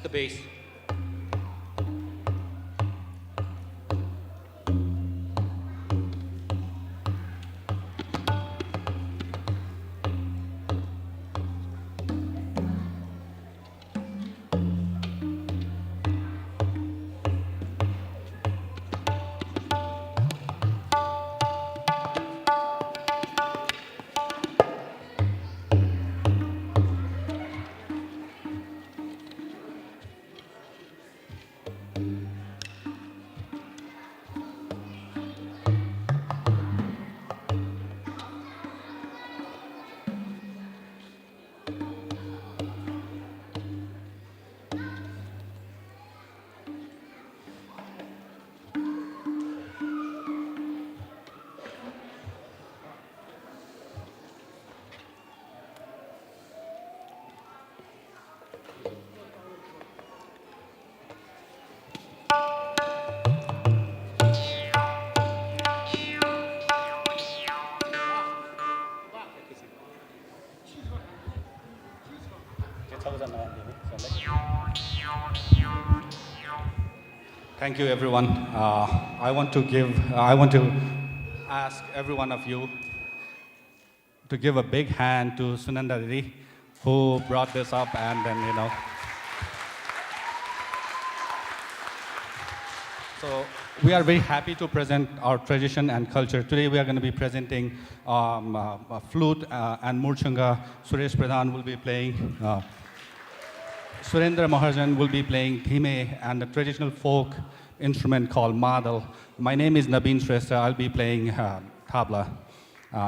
the bass. Thank you, everyone. I want to ask every one of you to give a big hand to Sunanda Didi, who brought this up, and then, So we are very happy to present our tradition and culture. Today we are going to be presenting a flute and murchanga. Suresh Pradhan will be playing. Surendra Mahajan will be playing dhime and a traditional folk instrument called madal. My name is Nabeen Shrestha. I'll be playing tabla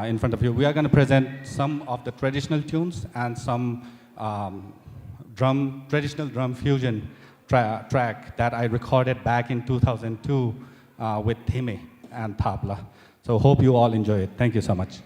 in front of you. We are going to present some of the traditional tunes and some traditional drum fusion track that I recorded back in 2002 with dhime and tabla. So hope you all enjoy it. Thank you so much.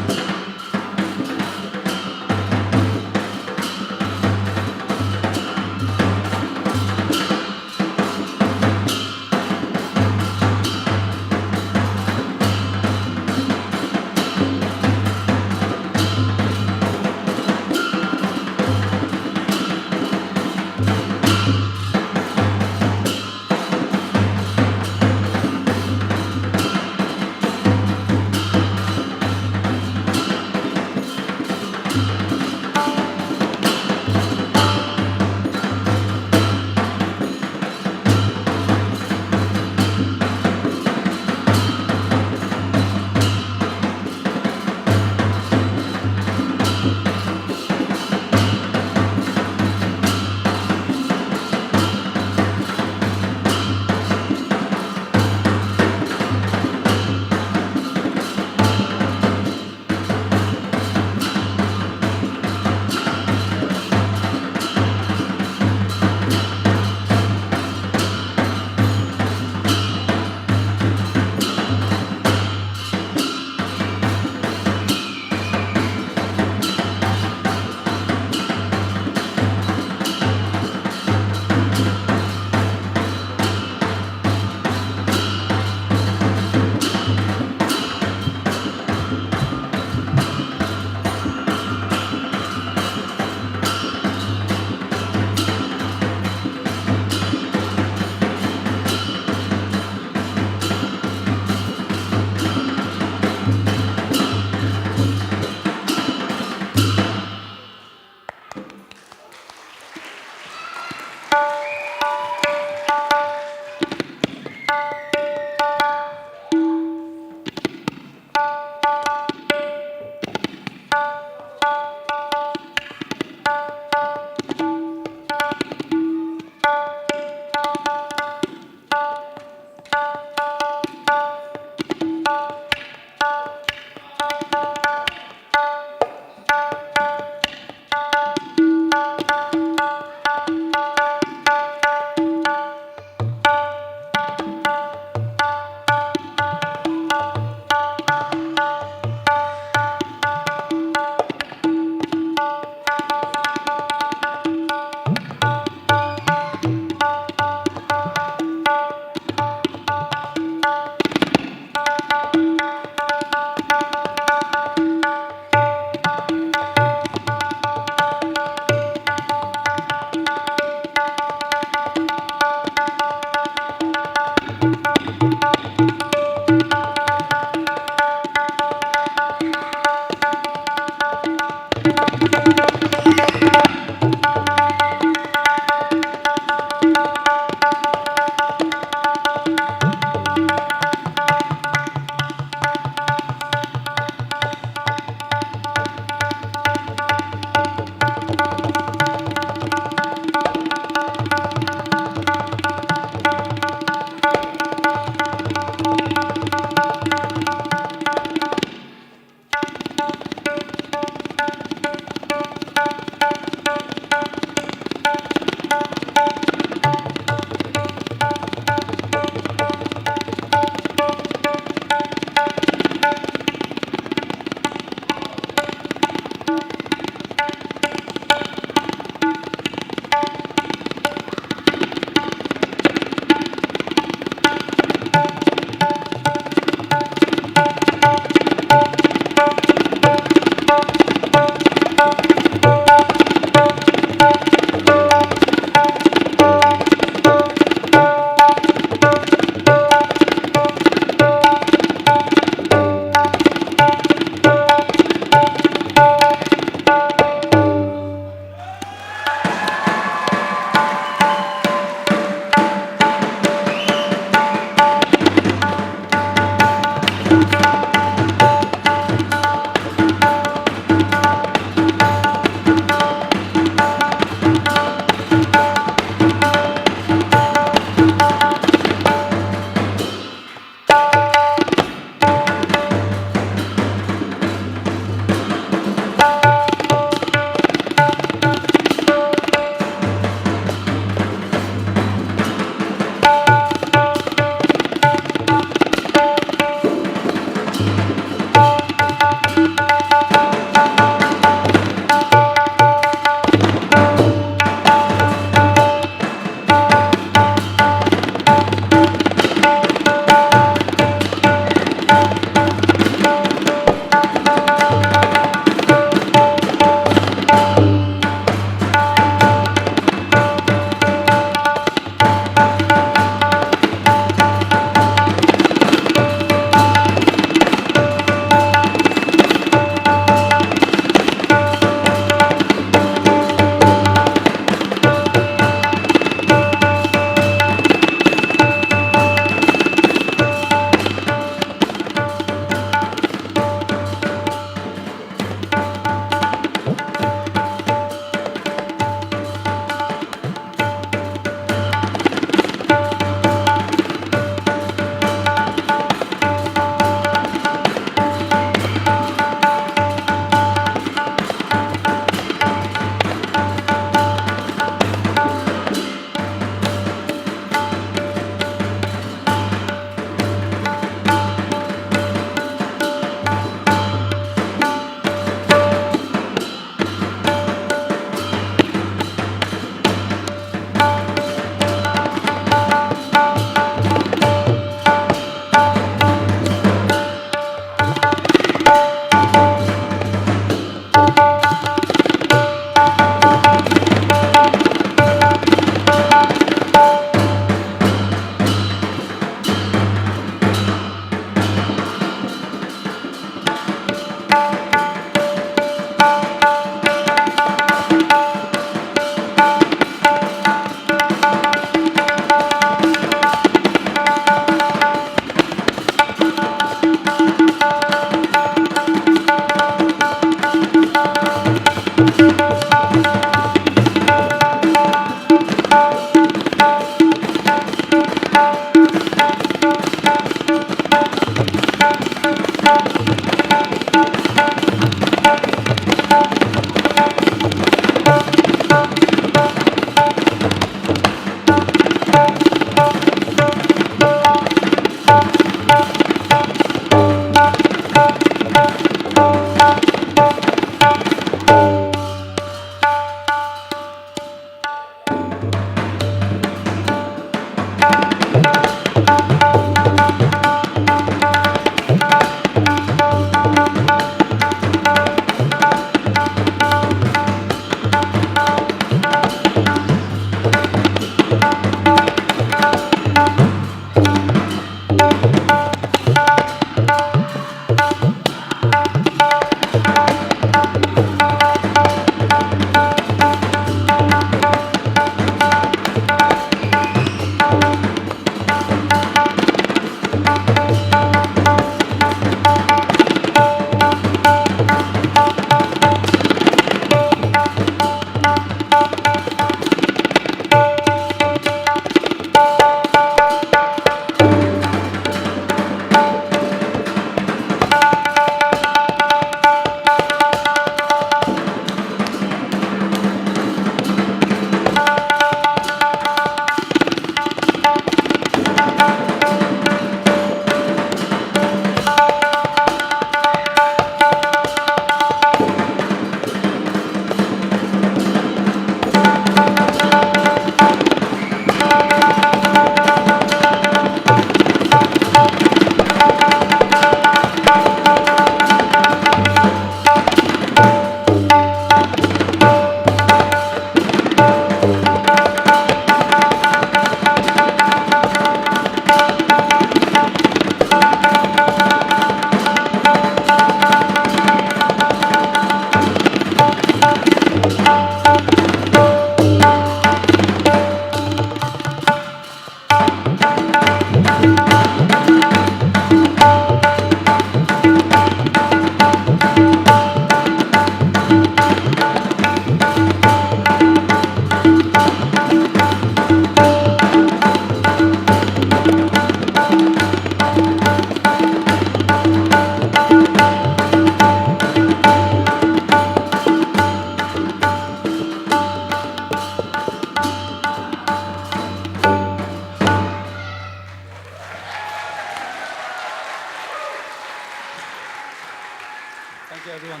you, everyone.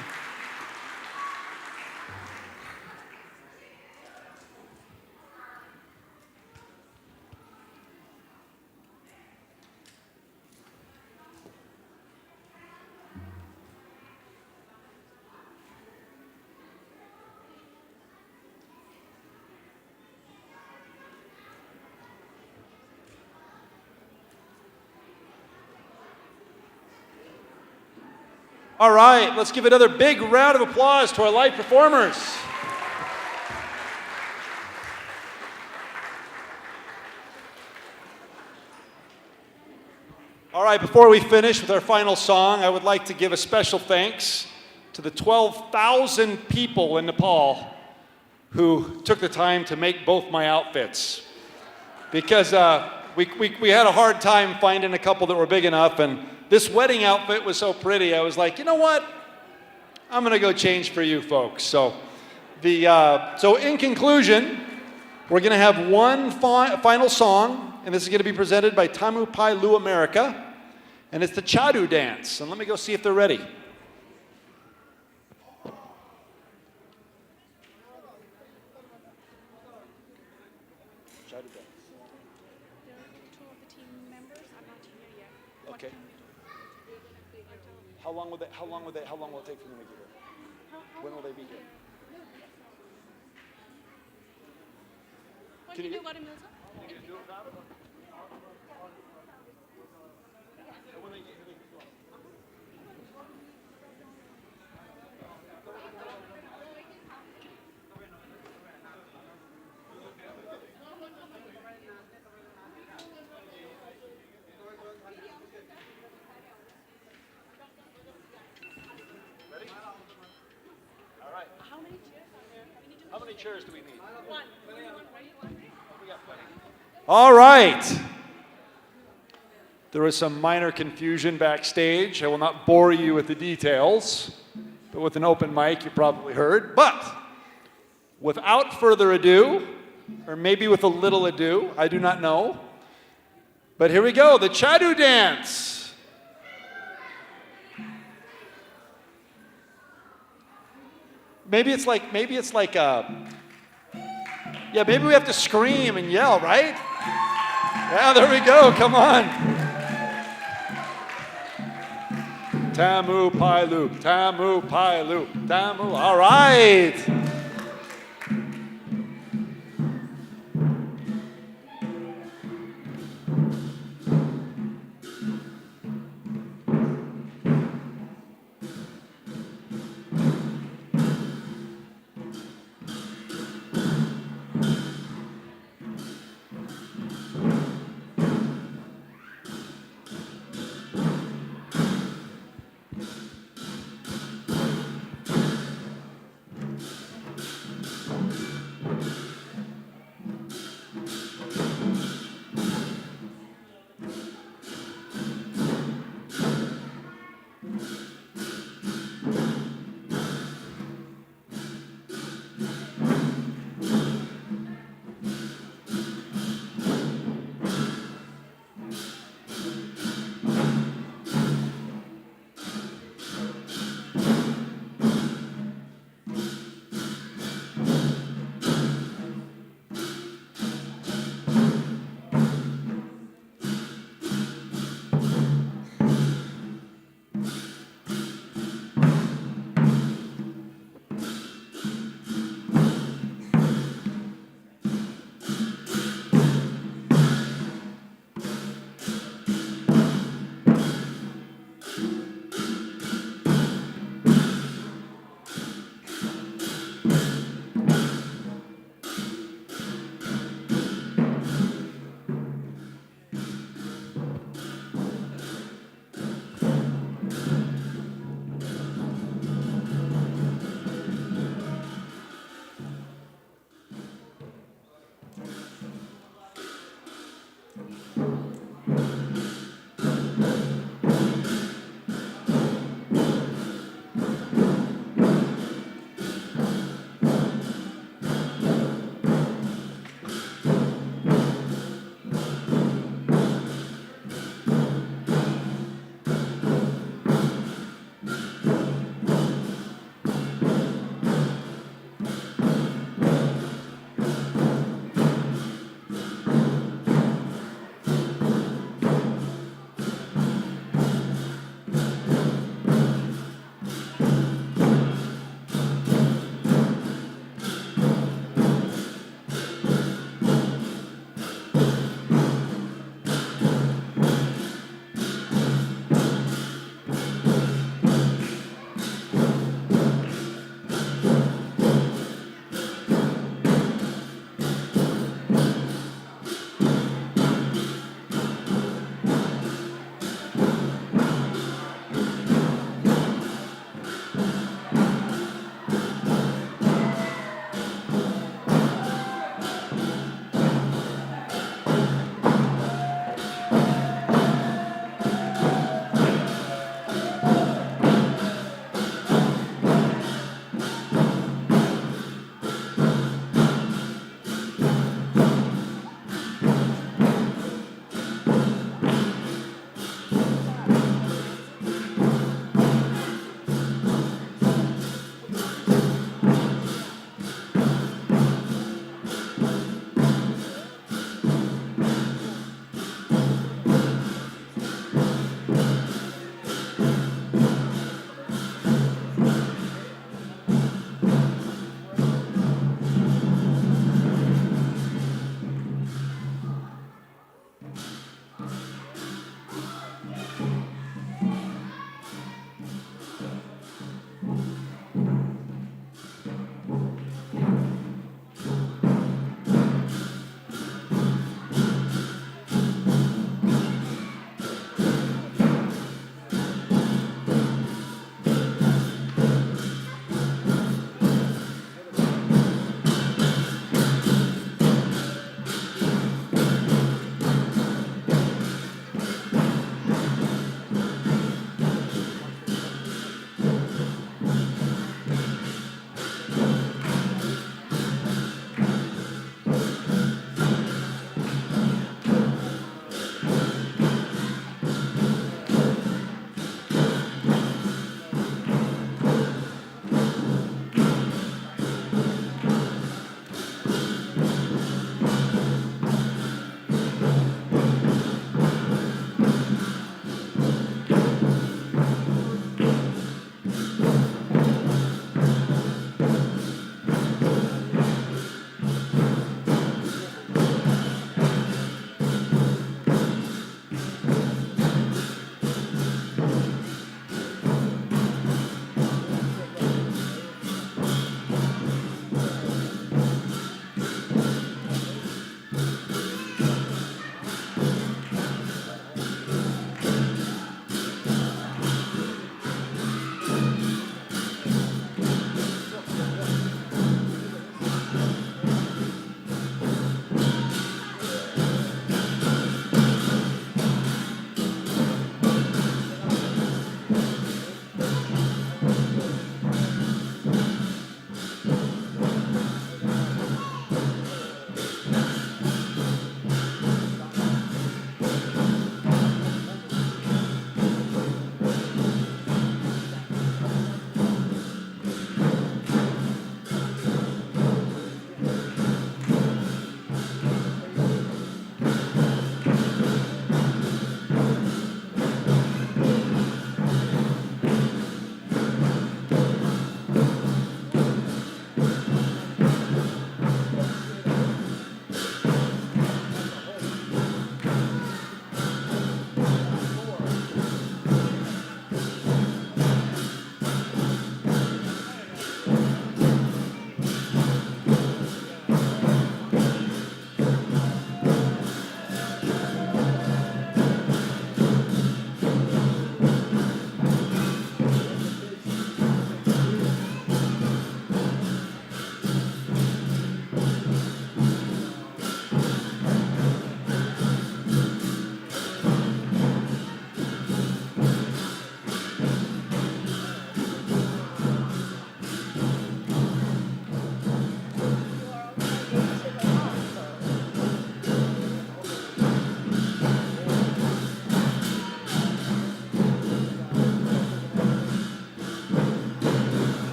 All right, let's give another big round of applause to our live performers. All right, before we finish with our final song, I would like to give a special thanks to the 12,000 people in Nepal who took the time to make both my outfits. Because we had a hard time finding a couple that were big enough, and this wedding outfit was so pretty, I was like, you know what? I'm gonna go change for you folks. So in conclusion, we're gonna have one final song, and this is gonna be presented by Tamu Pai Lu America, and it's the Chadu dance. And let me go see if they're ready. Okay. How long will it take for them to get here? When will they be here? Can you do it now? How many chairs do we need? One. All right. There was some minor confusion backstage. I will not bore you with the details, but with an open mic, you probably heard. But without further ado, or maybe with a little ado, I do not know. But here we go, the Chadu dance. Maybe it's like yeah, maybe we have to scream and yell, right? Yeah, there we go, come on. Tamu Pai Lu, Tamu Pai Lu, Tamu, all right.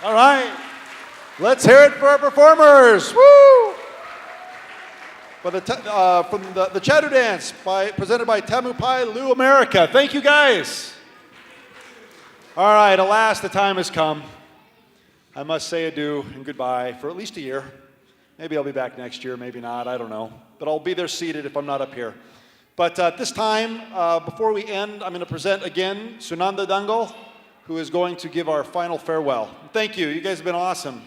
All right. Let's hear it for our performers. Woo! For from the Chadu Dance presented by Tamupai Lu America. Thank you, guys. All right, alas, the time has come. I must say adieu and goodbye for at least a year. Maybe I'll be back next year, maybe not, I don't know. But I'll be there seated if I'm not up here. But this time, before we end, I'm going to present again Sunanda Dangal, who is going to give our final farewell. Thank you. You guys have been awesome.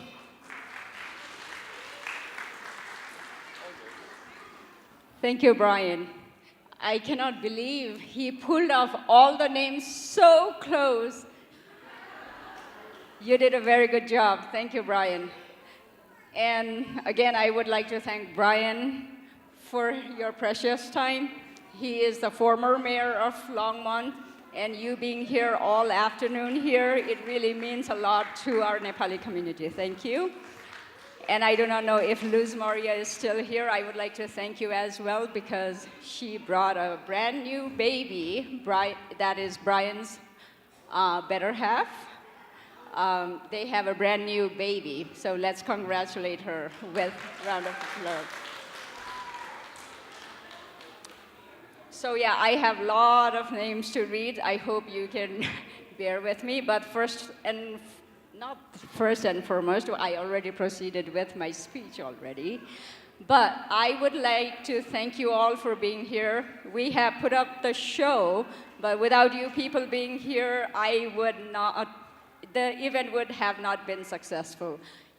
Thank you, Brian. I cannot believe he pulled off all the names so close. You did a very good job. Thank you, Brian. And again, I would like to thank Brian for your precious time. He is the former mayor of Longmont, and you being here all afternoon here, it really means a lot to our Nepali community. Thank you. And I do not know if Luz Maria is still here. I would like to thank you as well because she brought a brand new baby, that is Brian's better half. They have a brand new baby, so let's congratulate her with a round of applause. So yeah, I have a lot of names to read. I hope you can bear with me, but not first and foremost, I already proceeded with my speech already. But I would like to thank you all for being here. We have put up the show, but without you people being here, the event would have not been successful.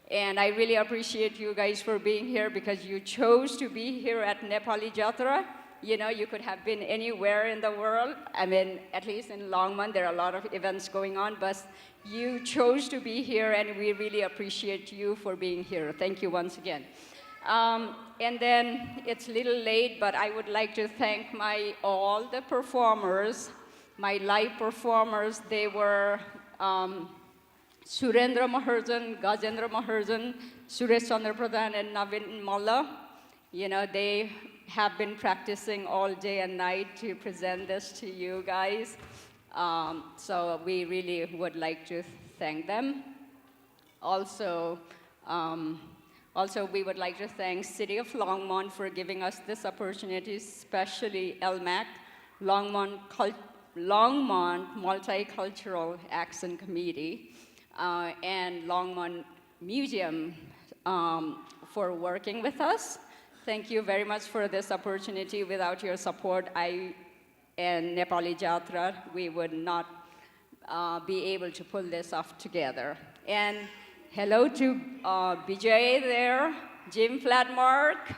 And I really appreciate you guys for being here because you chose to be here at Nepali Jatra. You know, you could have been anywhere in the world. I mean, at least in Longmont, there are a lot of events going on, but you chose to be here, and we really appreciate you for being here. Thank you once again. And then it's a little late, but I would like to thank all the performers, my live performers. They were Surendra Maharjan, Gajendra Maharjan, Suresh Chandra Pradhan, and Navin Malla. You know, they have been practicing all day and night to present this to you guys. So we really would like to thank them. Also, we would like to thank City of Longmont for giving us this opportunity, especially LMAC, Longmont Multicultural Action Committee, and Longmont Museum for working with us. Thank you very much for this opportunity. Without your support, I and Nepali Jatra, we would not be able to pull this off together. And hello to Bijay there, Jim Flatmark,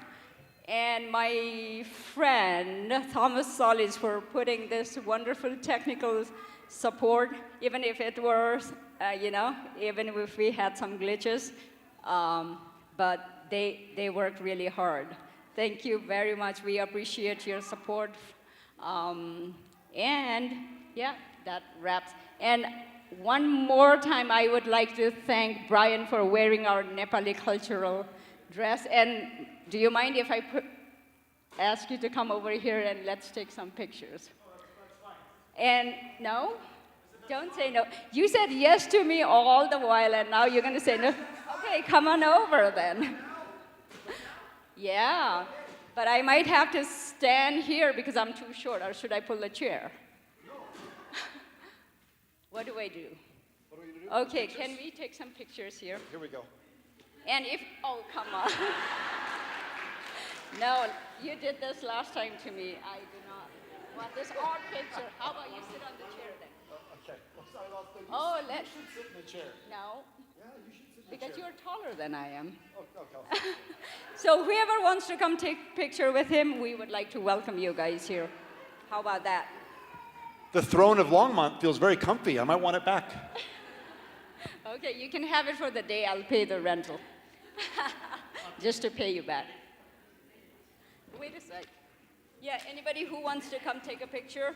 and my friend Thomas Solis for putting this wonderful technical support, even if it was, even if we had some glitches, but they worked really hard. Thank you very much. We appreciate your support. And yeah, that wraps. And one more time, I would like to thank Brian for wearing our Nepali cultural dress. And do you mind if I ask you to come over here and let's take some pictures? And no? Don't say no. You said yes to me all the while, and now you're going to say no. Okay, come on over then. Yeah, but I might have to stand here because I'm too short, or should I pull a chair? No. What do I do? What are we going to do? Okay, can we take some pictures here? Here we go. And oh, come on. No, you did this last time to me. I do not want this odd picture. How about you sit on the chair then? Okay. You should sit in the chair. No. Yeah, you should sit in the Because chair. you're taller than I am. Oh, okay. So whoever wants to come take a picture with him, we would like to welcome you guys here. How about that? The throne of Longmont feels very comfy. I might want it back. Okay, you can have it for the day. I'll pay the rental. Just to pay you back. Wait a sec. Yeah, anybody who wants to come take a picture?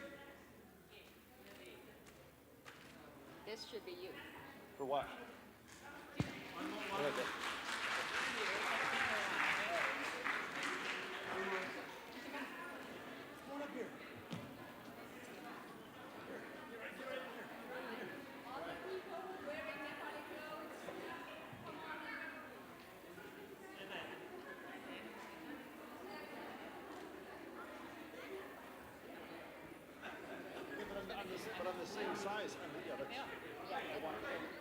This should be you. For what? same size. Yeah, that's,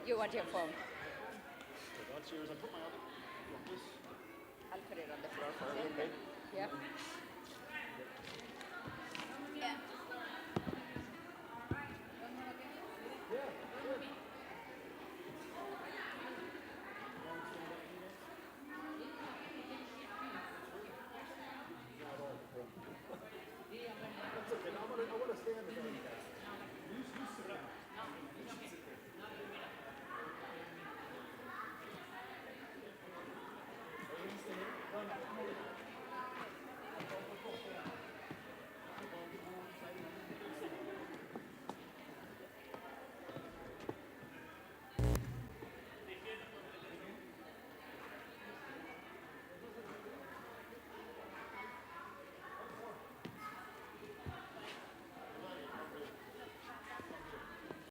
You want your phone? that's yours. I put my other. You want this? I'll put it on the floor for Okay. you. Yeah.